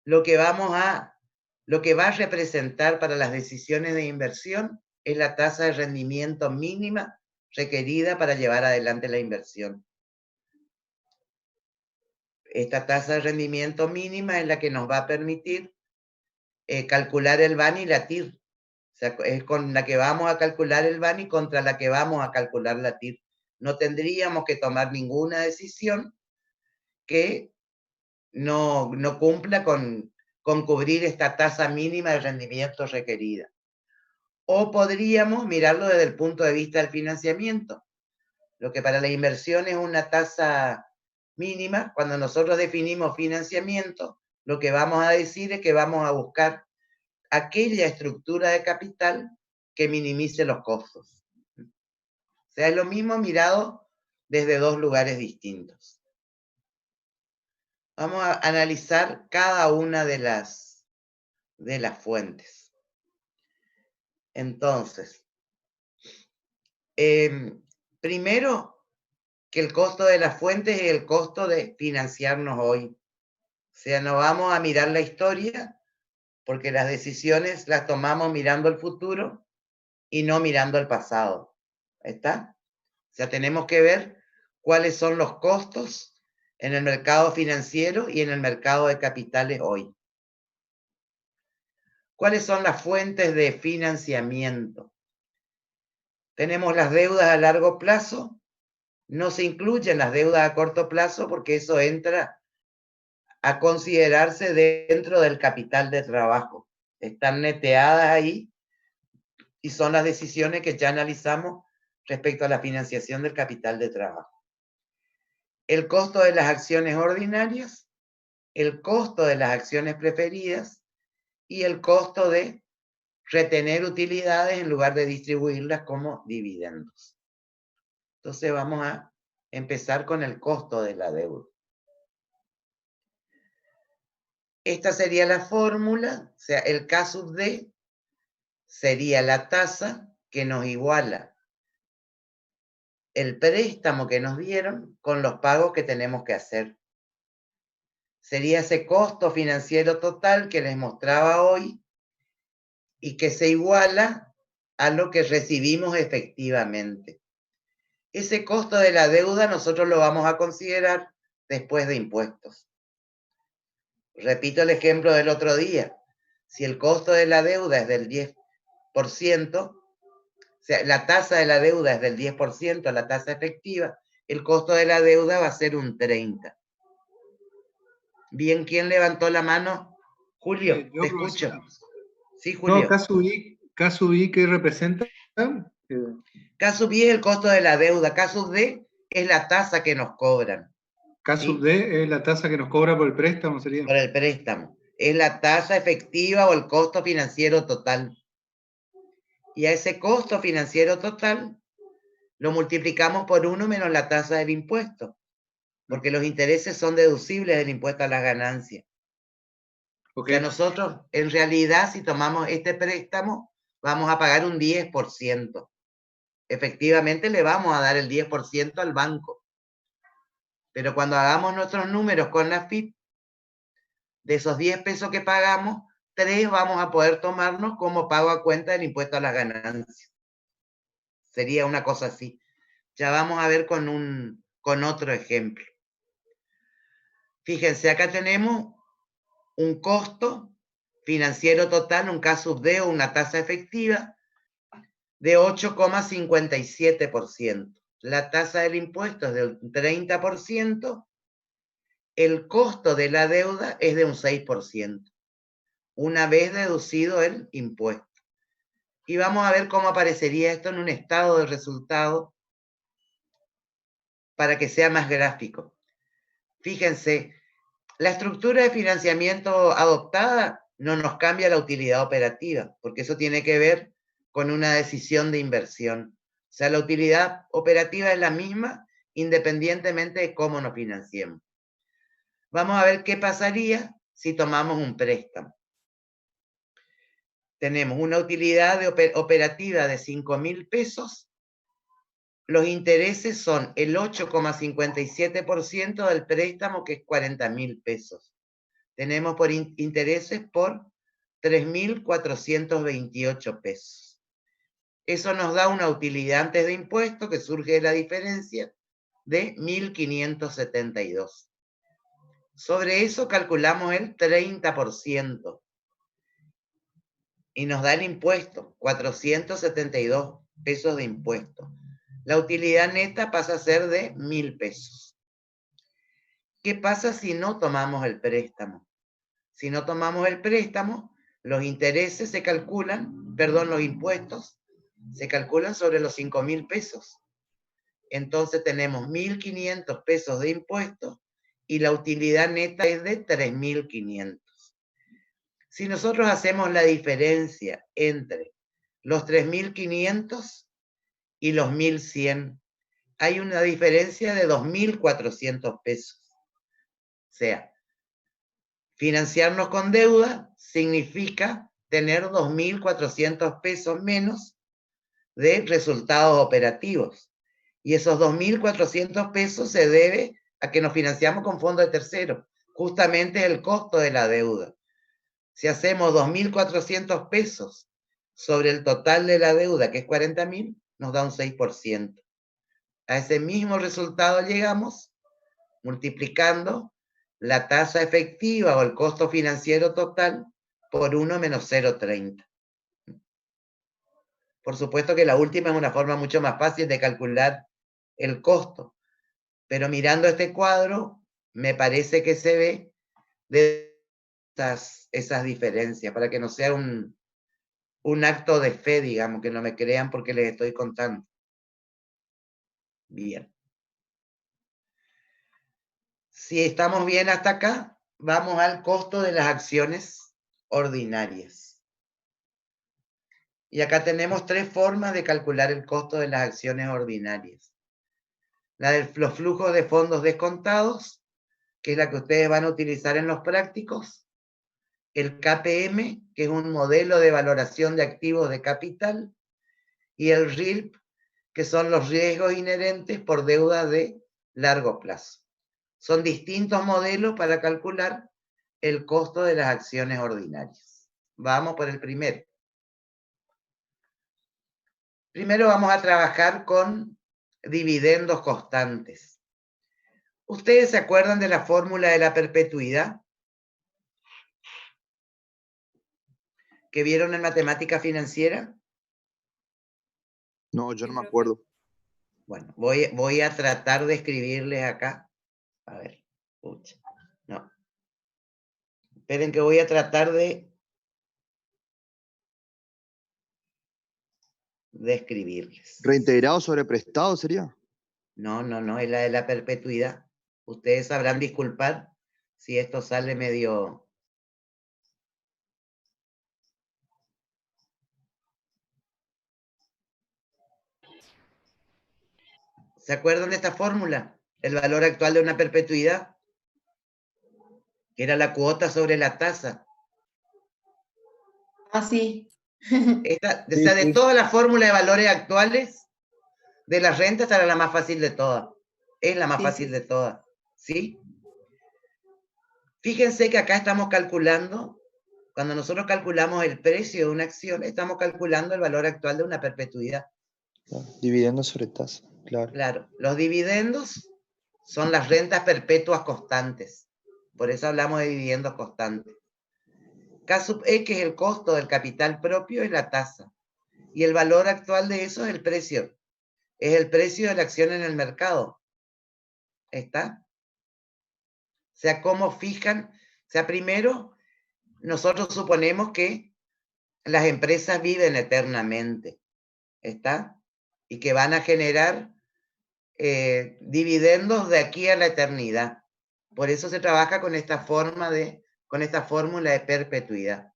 lo que va a representar para las decisiones de inversión es la tasa de rendimiento mínima requerida para llevar adelante la inversión. Esta tasa de rendimiento mínima es la que nos va a permitir calcular el VAN y la TIR. O sea, es con la que vamos a calcular el BAN y contra la que vamos a calcular la TIR. No tendríamos que tomar ninguna decisión que no cumpla con cubrir esta tasa mínima de rendimiento requerida. O podríamos mirarlo desde el punto de vista del financiamiento. Lo que para la inversión es una tasa mínima, cuando nosotros definimos financiamiento, lo que vamos a decir es que vamos a buscar aquella estructura de capital que minimice los costos. O sea, es lo mismo mirado desde dos lugares distintos. Vamos a analizar cada una de las fuentes. Entonces, primero, que el costo de las fuentes es el costo de financiarnos hoy. O sea, no vamos a mirar la historia, porque las decisiones las tomamos mirando el futuro y no mirando el pasado. ¿Está? O sea, tenemos que ver cuáles son los costos en el mercado financiero y en el mercado de capitales hoy. ¿Cuáles son las fuentes de financiamiento? Tenemos las deudas a largo plazo. No se incluyen las deudas a corto plazo porque eso entra a considerarse dentro del capital de trabajo. Están neteadas ahí y son las decisiones que ya analizamos respecto a la financiación del capital de trabajo. El costo de las acciones ordinarias, el costo de las acciones preferidas y el costo de retener utilidades en lugar de distribuirlas como dividendos. Entonces vamos a empezar con el costo de la deuda. Esta sería la fórmula, o sea, el K sub D sería la tasa que nos iguala el préstamo que nos dieron con los pagos que tenemos que hacer. Sería ese costo financiero total que les mostraba hoy y que se iguala a lo que recibimos efectivamente. Ese costo de la deuda nosotros lo vamos a considerar después de impuestos. Repito el ejemplo del otro día. Si el costo de la deuda es del 10%, o sea, la tasa de la deuda es del 10%, la tasa efectiva, el costo de la deuda va a ser un 30%. Bien, ¿quién levantó la mano? Julio, te escucho. Sí, Julio. No, K sub I, ¿qué representa? K sub I es el costo de la deuda, K sub D es la tasa que nos cobran. K sub D es la tasa que nos cobra por el préstamo, sería. Por el préstamo. Es la tasa efectiva o el costo financiero total. Y a ese costo financiero total lo multiplicamos por 1 menos la tasa del impuesto, porque los intereses son deducibles del impuesto a las ganancias. Okay. O sea, nosotros, en realidad, si tomamos este préstamo, vamos a pagar un 10%. Efectivamente, le vamos a dar el 10% al banco. Pero cuando hagamos nuestros números con la FIP, de esos 10 pesos que pagamos, 3 vamos a poder tomarnos como pago a cuenta del impuesto a las ganancias. Sería una cosa así. Ya vamos a ver con otro ejemplo. Fíjense, acá tenemos un costo financiero total, un K sub D o una tasa efectiva de 8,57%. La tasa del impuesto es del 30%. El costo de la deuda es de un 6%. Una vez deducido el impuesto. Y vamos a ver cómo aparecería esto en un estado de resultado para que sea más gráfico. Fíjense, la estructura de financiamiento adoptada no nos cambia la utilidad operativa, porque eso tiene que ver con una decisión de inversión. O sea, la utilidad operativa es la misma independientemente de cómo nos financiemos. Vamos a ver qué pasaría si tomamos un préstamo. Tenemos una utilidad operativa de 5.000 pesos. Los intereses son el 8,57% del préstamo, que es 40.000 pesos. Tenemos por intereses por 3.428 pesos. Eso nos da una utilidad antes de impuesto, que surge de la diferencia, de 1.572. Sobre eso calculamos el 30%. y nos da el impuesto, 472 pesos de impuesto. La utilidad neta pasa a ser de 1.000 pesos. ¿Qué pasa si no tomamos el préstamo? Si no tomamos el préstamo, los intereses se calculan, perdón, los impuestos se calculan sobre los 5.000 pesos. Entonces tenemos 1.500 pesos de impuestos y la utilidad neta es de 3.500. Si nosotros hacemos la diferencia entre los 3.500 y los 1.100, hay una diferencia de 2.400 pesos. O sea, financiarnos con deuda significa tener 2.400 pesos menos de resultados operativos. Y esos 2.400 pesos se debe a que nos financiamos con fondos de terceros. Justamente el costo de la deuda. Si hacemos 2.400 pesos sobre el total de la deuda, que es 40.000, nos da un 6%. A ese mismo resultado llegamos multiplicando la tasa efectiva o el costo financiero total por 1 menos 0,30. Por supuesto que la última es una forma mucho más fácil de calcular el costo, pero mirando este cuadro me parece que se ve de esas diferencias, para que no sea un acto de fe, digamos, que no me crean porque les estoy contando. Bien. Si estamos bien hasta acá, vamos al costo de las acciones ordinarias. Y acá tenemos 3 formas de calcular el costo de las acciones ordinarias. La de los flujos de fondos descontados, que es la que ustedes van a utilizar en los prácticos. El KPM, que es un modelo de valoración de activos de capital. Y el RILP, que son los riesgos inherentes por deuda de largo plazo. Son distintos modelos para calcular el costo de las acciones ordinarias. Vamos por el primero. Primero vamos a trabajar con dividendos constantes. ¿Ustedes se acuerdan de la fórmula de la perpetuidad? ¿Que vieron en matemática financiera? No, yo no me acuerdo. Bueno, voy a tratar de escribirles acá. A ver, pucha, no. Esperen que voy a tratar de escribirles. ¿Reintegrado sobre prestado sería? No, es la de la perpetuidad. Ustedes sabrán disculpar si esto sale medio... ¿Se acuerdan de esta fórmula? El valor actual de una perpetuidad, que era la cuota sobre la tasa. Ah, sí. O sea, de todas las fórmulas de valores actuales, de la renta, esta era la más fácil de todas. Es la más fácil de todas. ¿Sí? Fíjense que acá estamos calculando, cuando nosotros calculamos el precio de una acción, estamos calculando el valor actual de una perpetuidad. Dividendos sobre tasa, claro. Claro, los dividendos son las rentas perpetuas constantes. Por eso hablamos de dividendos constantes. K sub E, que es el costo del capital propio, es la tasa. Y el valor actual de eso es el precio. Es el precio de la acción en el mercado. ¿Está? O sea, ¿cómo fijan? O sea, primero, nosotros suponemos que las empresas viven eternamente. ¿Está? Y que van a generar dividendos de aquí a la eternidad. Por eso se trabaja con esta fórmula de perpetuidad.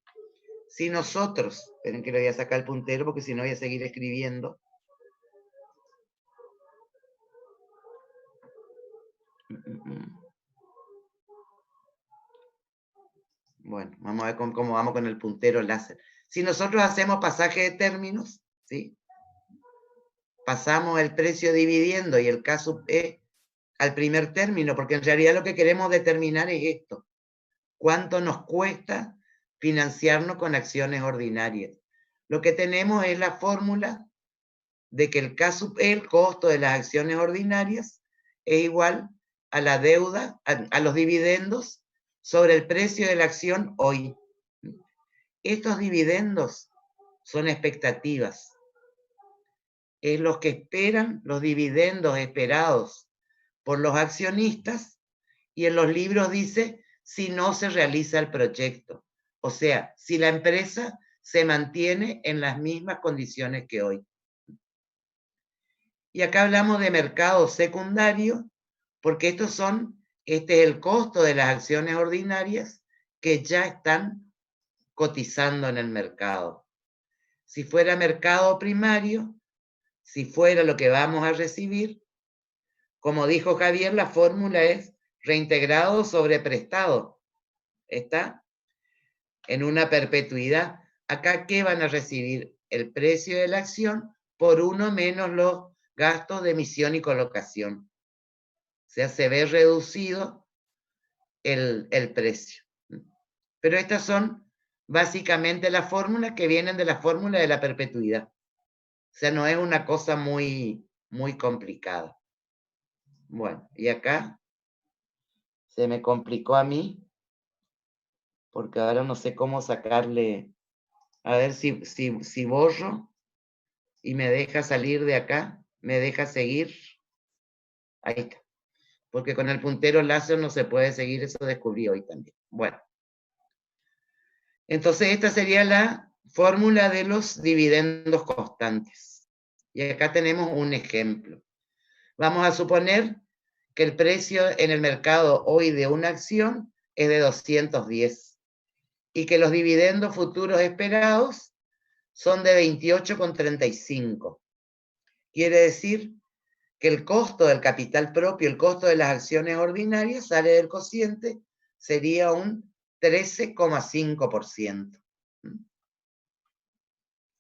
Si nosotros, esperen que le voy a sacar el puntero porque si no voy a seguir escribiendo. Bueno, vamos a ver cómo vamos con el puntero láser. Si nosotros hacemos pasaje de términos, ¿sí? Pasamos el precio dividiendo y el K sub E al primer término, porque en realidad lo que queremos determinar es esto. ¿Cuánto nos cuesta financiarnos con acciones ordinarias? Lo que tenemos es la fórmula de que el K sub E, el costo de las acciones ordinarias, es igual a la deuda, a los dividendos sobre el precio de la acción hoy. estos dividendos son expectativas. Es los que esperan, los dividendos esperados por los accionistas, y en los libros dice si no se realiza el proyecto. O sea, si la empresa se mantiene en las mismas condiciones que hoy. Y acá hablamos de mercado secundario, porque este es el costo de las acciones ordinarias que ya están cotizando en el mercado. Si fuera mercado primario, si fuera lo que vamos a recibir, como dijo Javier, la fórmula es reintegrado sobre prestado. ¿Está? En una perpetuidad. Acá, ¿qué van a recibir? El precio de la acción por 1 menos los gastos de emisión y colocación. O sea, se ve reducido el precio. Pero estas son básicamente las fórmulas que vienen de la fórmula de la perpetuidad. O sea, no es una cosa muy complicada. Bueno, y acá se me complicó a mí, porque ahora no sé cómo sacarle. A ver si borro y me deja salir de acá, me deja seguir. Ahí está. Porque con el puntero láser no se puede seguir, eso descubrí hoy también. Bueno. Entonces esta sería la fórmula de los dividendos constantes. Y acá tenemos un ejemplo. Vamos a suponer que el precio en el mercado hoy de una acción es de 210 y que los dividendos futuros esperados son de 28,35. Quiere decir que el costo del capital propio, el costo de las acciones ordinarias, sale del cociente, sería un 13,5%. O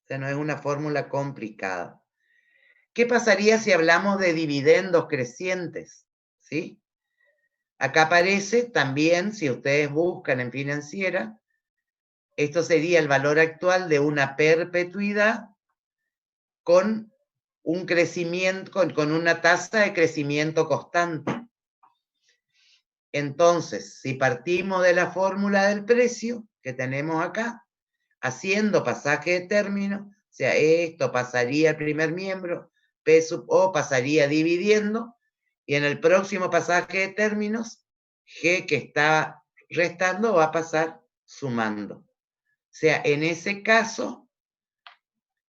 sea, no es una fórmula complicada. ¿Qué pasaría si hablamos de dividendos crecientes? ¿Sí? Acá aparece también, si ustedes buscan en Financiera, esto sería el valor actual de una perpetuidad con un crecimiento, con una tasa de crecimiento constante. Entonces, si partimos de la fórmula del precio que tenemos acá, haciendo pasaje de término, o sea, esto pasaría al primer miembro, P sub O pasaría dividiendo, y en el próximo pasaje de términos, G que está restando va a pasar sumando. O sea, en ese caso,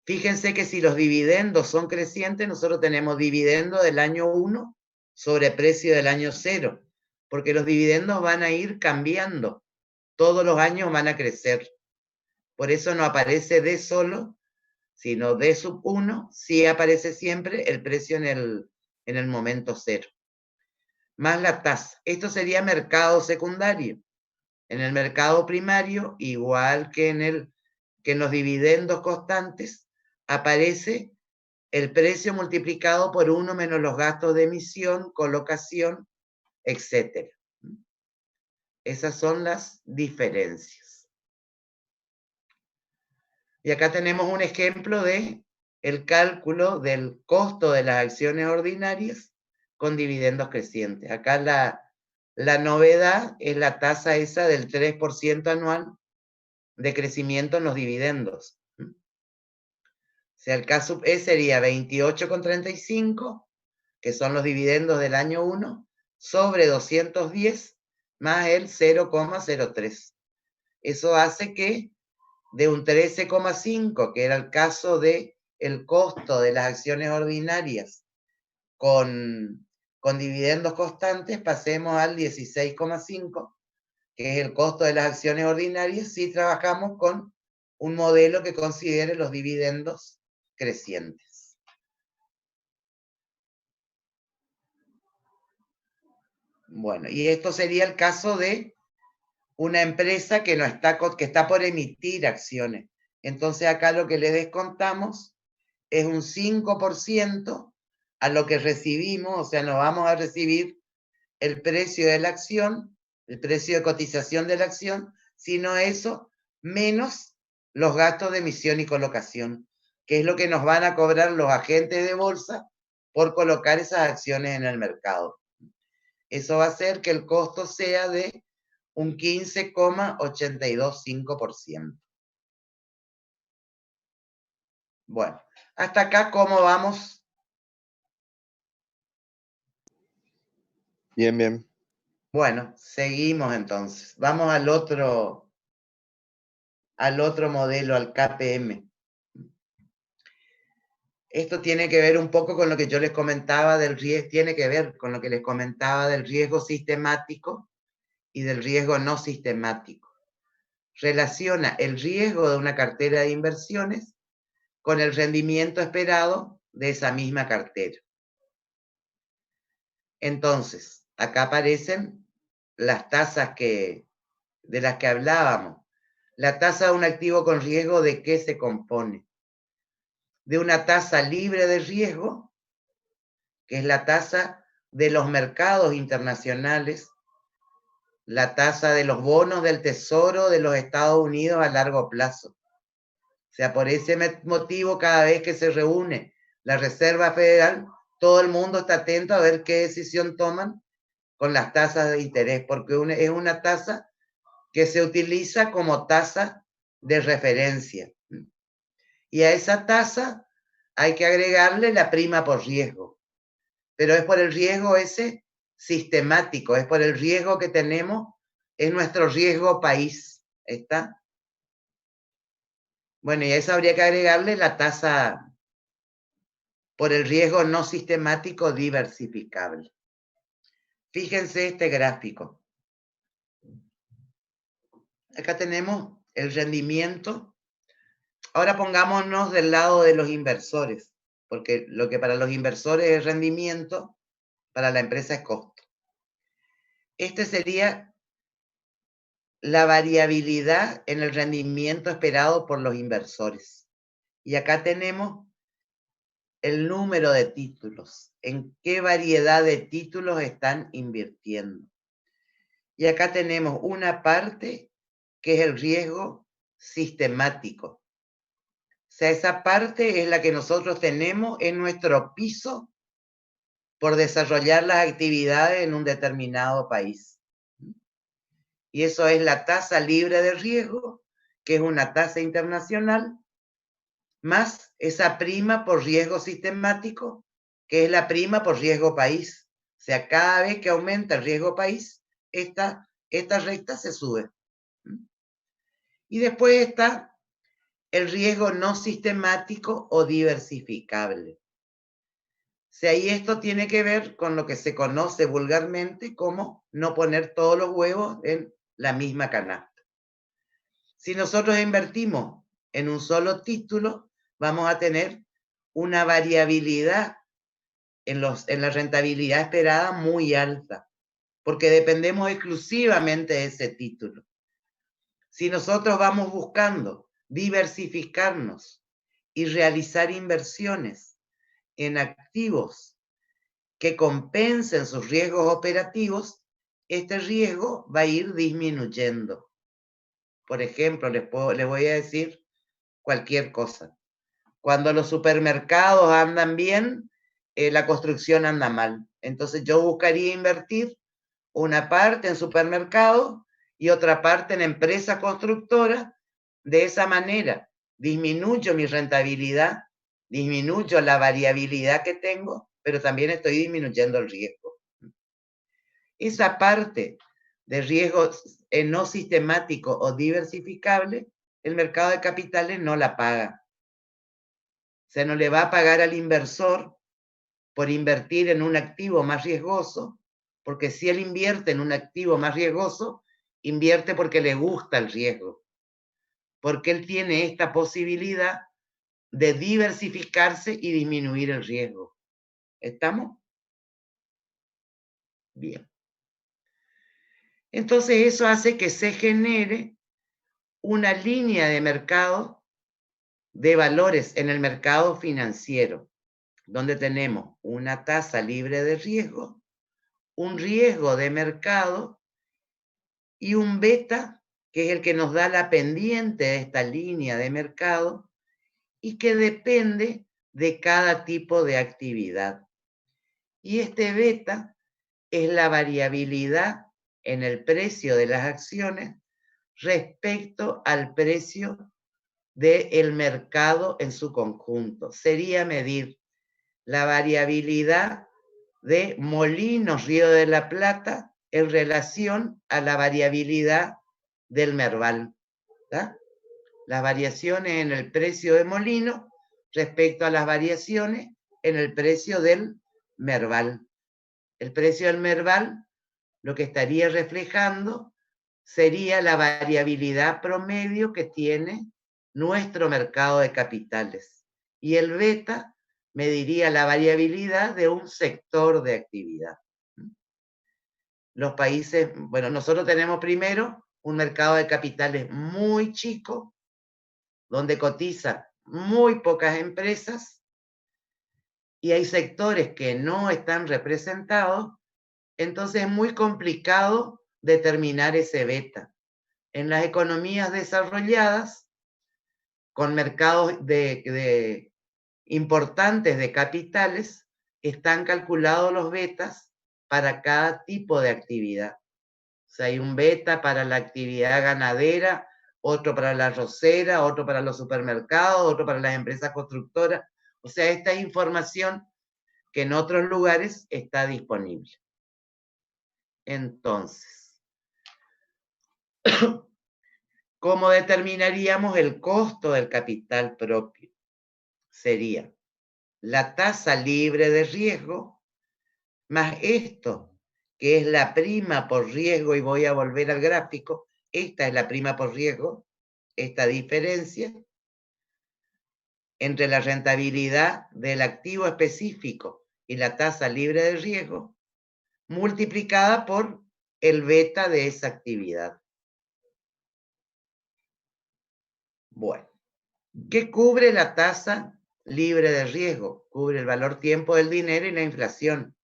fíjense que si los dividendos son crecientes, nosotros tenemos dividendo del año 1 sobre precio del año 0, porque los dividendos van a ir cambiando, todos los años van a crecer. Por eso no aparece D solo, sino D sub 1, sí aparece siempre el precio en el momento 0. Más la tasa. Esto sería mercado secundario. En el mercado primario, igual que en los dividendos constantes, aparece el precio multiplicado por 1 menos los gastos de emisión, colocación, etc. Esas son las diferencias. Y acá tenemos un ejemplo de el cálculo del costo de las acciones ordinarias con dividendos crecientes. Acá la novedad es la tasa esa del 3% anual de crecimiento en los dividendos. O sea, el caso E sería 28,35, que son los dividendos del año 1, sobre 210 más el 0,03. Eso hace que de un 13,5, que era el caso de el costo de las acciones ordinarias con dividendos constantes, pasemos al 16,5, que es el costo de las acciones ordinarias, si trabajamos con un modelo que considere los dividendos crecientes. Bueno, y esto sería el caso de una empresa que está por emitir acciones. Entonces acá lo que le descontamos es un 5% a lo que recibimos, o sea, no vamos a recibir el precio de la acción, el precio de cotización de la acción, sino eso menos los gastos de emisión y colocación, que es lo que nos van a cobrar los agentes de bolsa por colocar esas acciones en el mercado. Eso va a hacer que el costo sea de un 15,825%. Bueno, hasta acá, ¿cómo vamos? Bien, bien. Bueno, seguimos entonces. Vamos al otro modelo, al KPM. Esto tiene que ver un poco con lo que yo les comentaba del riesgo, tiene que ver con lo que les comentaba del riesgo sistemático y del riesgo no sistemático. Relaciona el riesgo de una cartera de inversiones con el rendimiento esperado de esa misma cartera. Entonces, acá aparecen las tasas de las que hablábamos. La tasa de un activo con riesgo, ¿de qué se compone? De una tasa libre de riesgo, que es la tasa de los mercados internacionales, la tasa de los bonos del Tesoro de los Estados Unidos a largo plazo. O sea, por ese motivo, cada vez que se reúne la Reserva Federal, todo el mundo está atento a ver qué decisión toman con las tasas de interés, porque es una tasa que se utiliza como tasa de referencia. Y a esa tasa hay que agregarle la prima por riesgo. Pero es por el riesgo ese sistemático, es por el riesgo que tenemos, es nuestro riesgo país. ¿Está? Bueno, y a eso habría que agregarle la tasa por el riesgo no sistemático diversificable. Fíjense este gráfico. Acá tenemos el rendimiento. Ahora pongámonos del lado de los inversores, porque lo que para los inversores es rendimiento, para la empresa es costo. Este sería la variabilidad en el rendimiento esperado por los inversores. Y acá tenemos el número de títulos, en qué variedad de títulos están invirtiendo. Y acá tenemos una parte que es el riesgo sistemático. O sea, esa parte es la que nosotros tenemos en nuestro piso por desarrollar las actividades en un determinado país. Y eso es la tasa libre de riesgo, que es una tasa internacional, más esa prima por riesgo sistemático, que es la prima por riesgo país. O sea, cada vez que aumenta el riesgo país, esta recta se sube. Y después está el riesgo no sistemático o diversificable. O sea, y esto tiene que ver con lo que se conoce vulgarmente como no poner todos los huevos en la misma canasta. Si nosotros invertimos en un solo título, vamos a tener una variabilidad en la rentabilidad esperada muy alta, porque dependemos exclusivamente de ese título. Si nosotros vamos buscando diversificarnos y realizar inversiones en activos que compensen sus riesgos operativos, este riesgo va a ir disminuyendo. Por ejemplo, les voy a decir cualquier cosa. Cuando los supermercados andan bien, la construcción anda mal. Entonces yo buscaría invertir una parte en supermercados y otra parte en empresas constructoras. De esa manera disminuyo mi rentabilidad, disminuyo la variabilidad que tengo, pero también estoy disminuyendo el riesgo. Esa parte de riesgo no sistemático o diversificable, el mercado de capitales no la paga. O sea, no le va a pagar al inversor por invertir en un activo más riesgoso, porque si él invierte en un activo más riesgoso, invierte porque le gusta el riesgo, porque él tiene esta posibilidad de diversificarse y disminuir el riesgo. ¿Estamos? Bien. Entonces eso hace que se genere una línea de mercado de valores en el mercado financiero, donde tenemos una tasa libre de riesgo, un riesgo de mercado y un beta, que es el que nos da la pendiente de esta línea de mercado y que depende de cada tipo de actividad. Y este beta es la variabilidad en el precio de las acciones respecto al precio del mercado en su conjunto. Sería medir la variabilidad de Molinos Río de la Plata en relación a la variabilidad del Merval. ¿Tá? Las variaciones en el precio de Molino respecto a las variaciones en el precio del Merval. El precio del Merval lo que estaría reflejando sería la variabilidad promedio que tiene nuestro mercado de capitales. Y el beta mediría la variabilidad de un sector de actividad. Los países, bueno, nosotros tenemos primero un mercado de capitales muy chico, donde cotizan muy pocas empresas, y hay sectores que no están representados, entonces es muy complicado determinar ese beta. En las economías desarrolladas, con mercados importantes de capitales, están calculados los betas para cada tipo de actividad. O sea, hay un beta para la actividad ganadera, otro para la arrocera, otro para los supermercados, otro para las empresas constructoras. O sea, esta es información que en otros lugares está disponible. Entonces, ¿cómo determinaríamos el costo del capital propio? Sería la tasa libre de riesgo más esto, que es la prima por riesgo, y voy a volver al gráfico. Esta es la prima por riesgo, esta diferencia entre la rentabilidad del activo específico y la tasa libre de riesgo, multiplicada por el beta de esa actividad. Bueno, ¿qué cubre la tasa libre de riesgo? Cubre el valor tiempo del dinero y la inflación.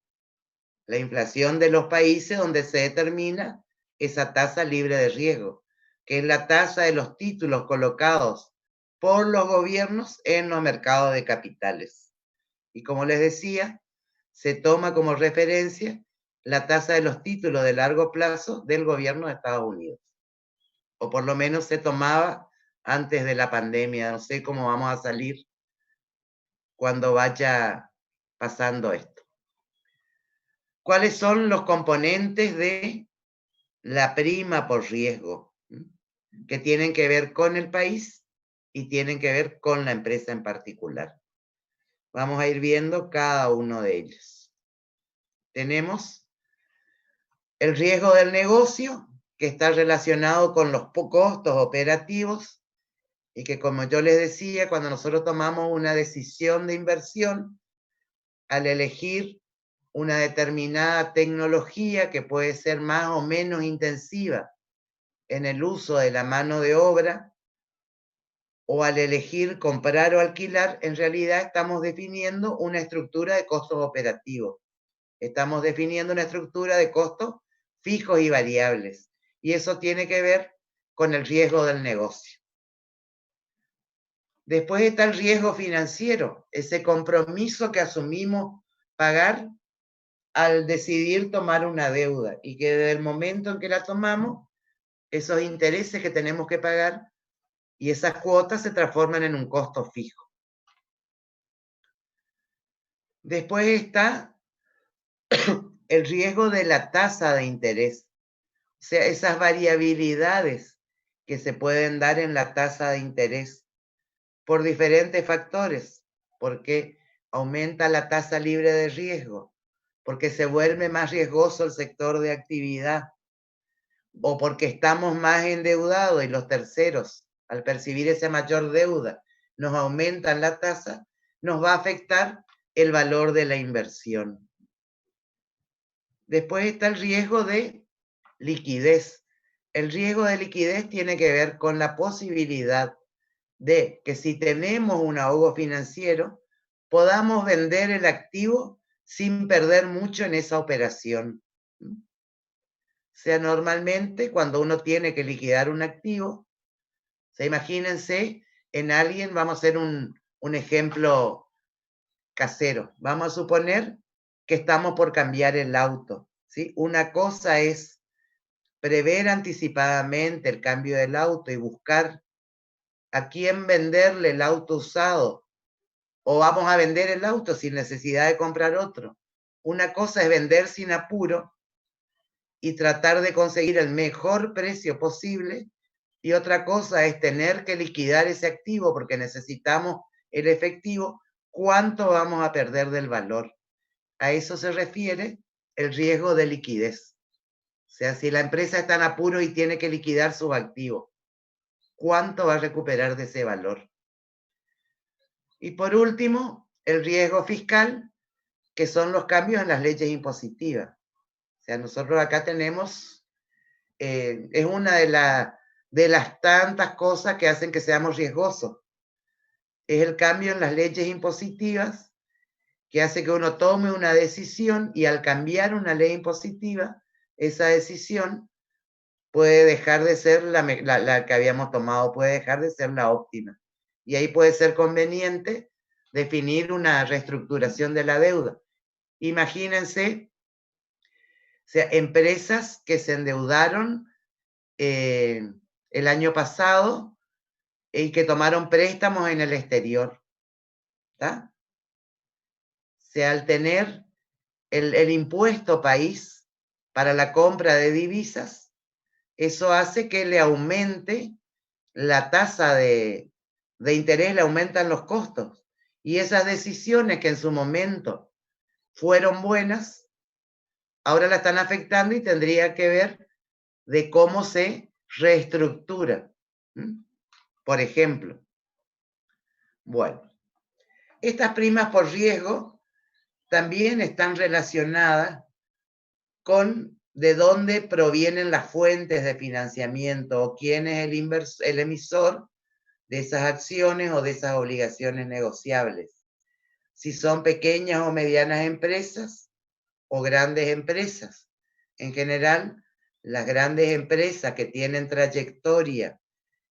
La inflación de los países donde se determina esa tasa libre de riesgo, que es la tasa de los títulos colocados por los gobiernos en los mercados de capitales. Y como les decía, se toma como referencia la tasa de los títulos de largo plazo del gobierno de Estados Unidos. O por lo menos se tomaba antes de la pandemia. No sé cómo vamos a salir cuando vaya pasando esto. ¿Cuáles son los componentes de la prima por riesgo? Que tienen que ver con el país y tienen que ver con la empresa en particular. Vamos a ir viendo cada uno de ellos. Tenemos el riesgo del negocio, que está relacionado con los costos operativos, y que, como yo les decía, cuando nosotros tomamos una decisión de inversión, al elegir una determinada tecnología que puede ser más o menos intensiva en el uso de la mano de obra, o al elegir comprar o alquilar, en realidad estamos definiendo una estructura de costos operativos. Estamos definiendo una estructura de costos fijos y variables. Y eso tiene que ver con el riesgo del negocio. Después está el riesgo financiero, ese compromiso que asumimos pagar al decidir tomar una deuda, y que desde el momento en que la tomamos, esos intereses que tenemos que pagar y esas cuotas se transforman en un costo fijo. Después está el riesgo de la tasa de interés, o sea, esas variabilidades que se pueden dar en la tasa de interés por diferentes factores, porque aumenta la tasa libre de riesgo, porque se vuelve más riesgoso el sector de actividad, o porque estamos más endeudados y los terceros, al percibir esa mayor deuda, nos aumentan la tasa, nos va a afectar el valor de la inversión. Después está el riesgo de liquidez. El riesgo de liquidez tiene que ver con la posibilidad de que, si tenemos un ahogo financiero, podamos vender el activo sin perder mucho en esa operación. O sea, normalmente cuando uno tiene que liquidar un activo, imagínense en alguien, vamos a hacer un ejemplo casero. Vamos a suponer que estamos por cambiar el auto, ¿sí? Una cosa es prever anticipadamente el cambio del auto y buscar a quién venderle el auto usado, o vamos a vender el auto sin necesidad de comprar otro. Una cosa es vender sin apuro y tratar de conseguir el mejor precio posible, y otra cosa es tener que liquidar ese activo porque necesitamos el efectivo. ¿Cuánto vamos a perder del valor? A eso se refiere el riesgo de liquidez. O sea, si la empresa está en apuro y tiene que liquidar sus activos, ¿cuánto va a recuperar de ese valor? Y por último, el riesgo fiscal, que son los cambios en las leyes impositivas. O sea, nosotros acá tenemos, es una de las tantas cosas que hacen que seamos riesgosos. Es el cambio en las leyes impositivas que hace que uno tome una decisión, y al cambiar una ley impositiva, esa decisión puede dejar de ser la que habíamos tomado, puede dejar de ser la óptima. Y ahí puede ser conveniente definir una reestructuración de la deuda. Imagínense, o sea, empresas que se endeudaron el año pasado y que tomaron préstamos en el exterior. ¿Está? O sea, al tener el impuesto país para la compra de divisas, eso hace que le aumente la tasa de interés, le aumentan los costos. Y esas decisiones que en su momento fueron buenas, ahora la están afectando, y tendría que ver de cómo se reestructura. Por ejemplo, bueno, estas primas por riesgo también están relacionadas con de dónde provienen las fuentes de financiamiento o quién es el emisor de esas acciones o de esas obligaciones negociables. Si son pequeñas o medianas empresas o grandes empresas. En general, las grandes empresas que tienen trayectoria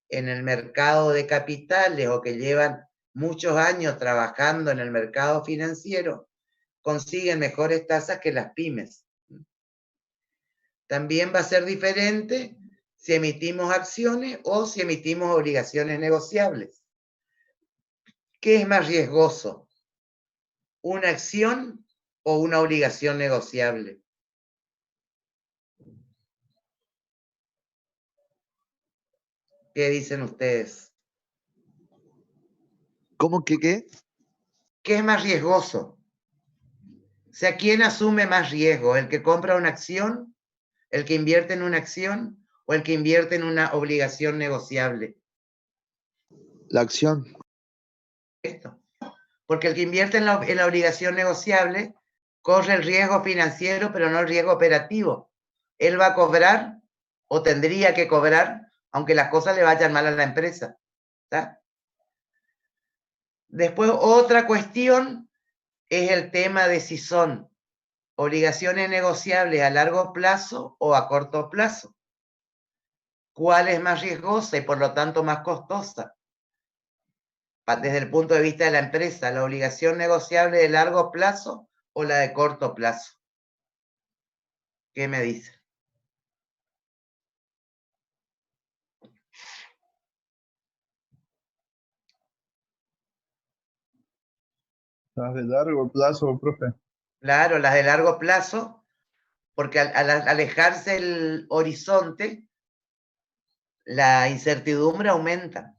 en el mercado de capitales o que llevan muchos años trabajando en el mercado financiero consiguen mejores tasas que las pymes. También va a ser diferente si emitimos acciones o si emitimos obligaciones negociables. ¿Qué es más riesgoso? ¿Una acción o una obligación negociable? ¿Qué dicen ustedes? ¿Cómo que qué? ¿Qué es más riesgoso? O sea, ¿quién asume más riesgo? ¿El que compra una acción? ¿El que invierte en una acción? ¿O el que invierte en una obligación negociable? La acción. Esto. Porque el que invierte en la obligación negociable corre el riesgo financiero, pero no el riesgo operativo. Él va a cobrar, o tendría que cobrar, aunque las cosas le vayan mal a la empresa. ¿Está? Después, otra cuestión es el tema de si son obligaciones negociables a largo plazo o a corto plazo. ¿Cuál es más riesgosa y por lo tanto más costosa? Desde el punto de vista de la empresa, ¿la obligación negociable de largo plazo o la de corto plazo? ¿Qué me dice? Las de largo plazo, profe. Claro, las de largo plazo, porque al alejarse el horizonte, la incertidumbre aumenta.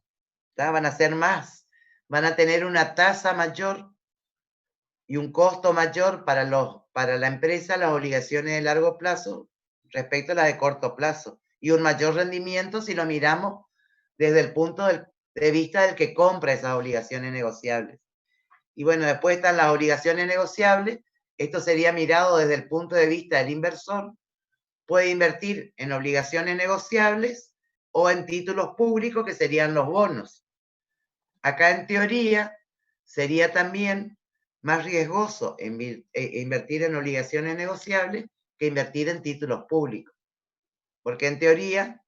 ¿Tá? Van a ser más, van a tener una tasa mayor y un costo mayor para la empresa, las obligaciones de largo plazo respecto a las de corto plazo, y un mayor rendimiento si lo miramos desde el punto de vista del que compra esas obligaciones negociables. Y bueno, después están las obligaciones negociables. Esto sería mirado desde el punto de vista del inversor. Puede invertir en obligaciones negociables o en títulos públicos, que serían los bonos. Acá en teoría sería también más riesgoso invertir en obligaciones negociables que invertir en títulos públicos. Porque en teoría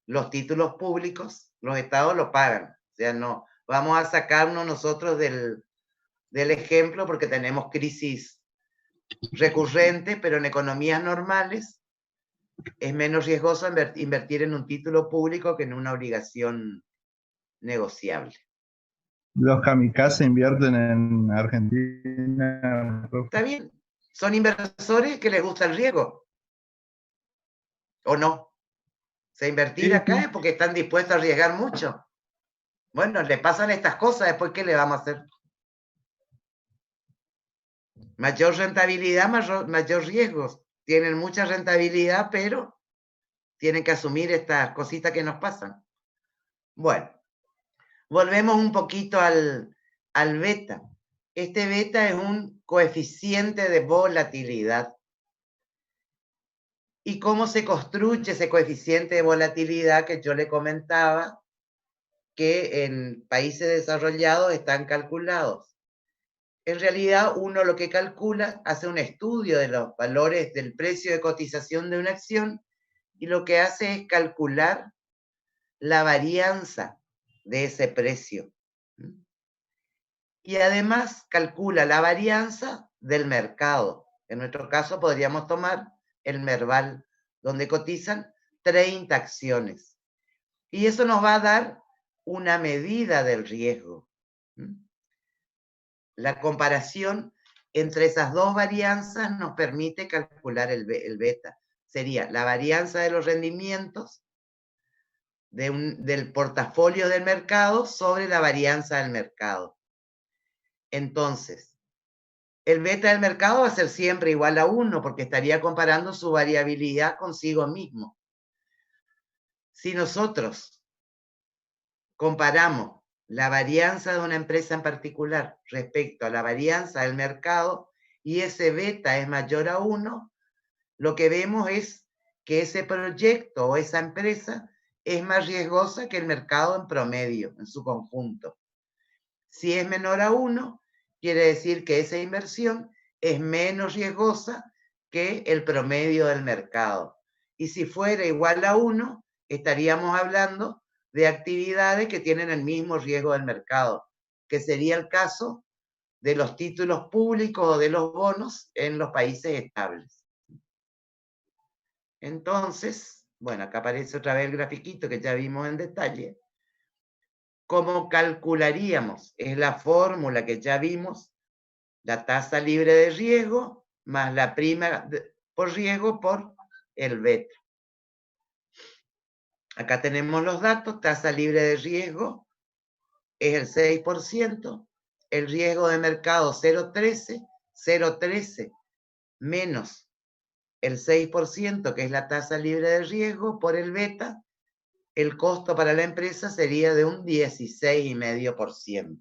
los títulos públicos los estados lo pagan. O sea, no vamos a sacarnos nosotros del ejemplo porque tenemos crisis recurrentes, pero en economías normales es menos riesgoso invertir en un título público que en una obligación negociable. Los kamikaze invierten en Argentina, profe. Está bien, son inversores que les gusta el riesgo. ¿O no? Se invertir Sí, acá sí. es porque están dispuestos a arriesgar mucho. Bueno, le pasan estas cosas, después ¿qué le vamos a hacer? Mayor rentabilidad, mayor riesgo. Tienen mucha rentabilidad, pero tienen que asumir estas cositas que nos pasan. Bueno, volvemos un poquito al beta. Este beta es un coeficiente de volatilidad. ¿Y cómo se construye ese coeficiente de volatilidad que yo le comentaba que en países desarrollados están calculados? En realidad, uno lo que calcula, hace un estudio de los valores del precio de cotización de una acción y lo que hace es calcular la varianza de ese precio. Y además calcula la varianza del mercado. En nuestro caso podríamos tomar el Merval, donde cotizan 30 acciones. Y eso nos va a dar una medida del riesgo. La comparación entre esas dos varianzas nos permite calcular el beta. Sería la varianza de los rendimientos del portafolio del mercado sobre la varianza del mercado. Entonces, el beta del mercado va a ser siempre igual a 1 porque estaría comparando su variabilidad consigo mismo. Si nosotros comparamos la varianza de una empresa en particular respecto a la varianza del mercado y ese beta es mayor a 1, lo que vemos es que ese proyecto o esa empresa es más riesgosa que el mercado en promedio, en su conjunto. Si es menor a 1, quiere decir que esa inversión es menos riesgosa que el promedio del mercado. Y si fuera igual a 1, estaríamos hablando de actividades que tienen el mismo riesgo del mercado, que sería el caso de los títulos públicos o de los bonos en los países estables. Entonces, bueno, acá aparece otra vez el grafiquito que ya vimos en detalle. ¿Cómo calcularíamos? Es la fórmula que ya vimos, la tasa libre de riesgo más la prima por riesgo por el beta. Acá tenemos los datos, tasa libre de riesgo es el 6%, el riesgo de mercado 0,13 menos el 6%, que es la tasa libre de riesgo, por el beta, el costo para la empresa sería de un 16,5%.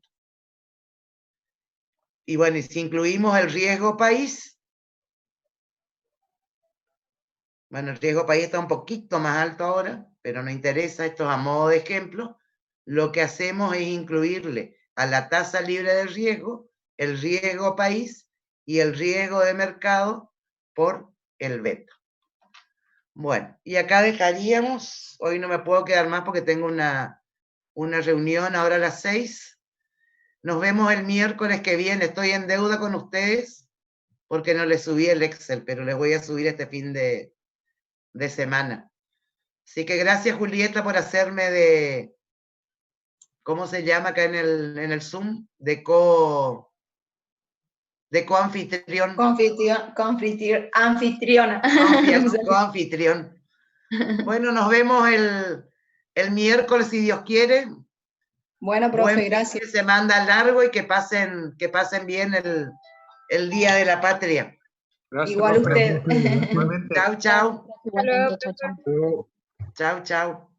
Y bueno, y si incluimos el riesgo país, bueno, el riesgo país está un poquito más alto ahora, pero no interesa, esto es a modo de ejemplo. Lo que hacemos es incluirle a la tasa libre de riesgo el riesgo país y el riesgo de mercado por el beta. Bueno, y acá dejaríamos, hoy no me puedo quedar más porque tengo una reunión ahora a las 6. Nos vemos el miércoles que viene. Estoy en deuda con ustedes porque no les subí el Excel, pero les voy a subir este fin de semana. Así que gracias, Julieta, por hacerme de, ¿cómo se llama acá en el Zoom? De coanfitrión. Anfitriona. Coanfitrión. Bueno, nos vemos el miércoles, si Dios quiere. Bueno, profe, gracias. Que se manda largo y que pasen bien el Día de la Patria. Gracias, igual profe. usted. Chao, chao. Igualmente, chao, chao. Chao, chao.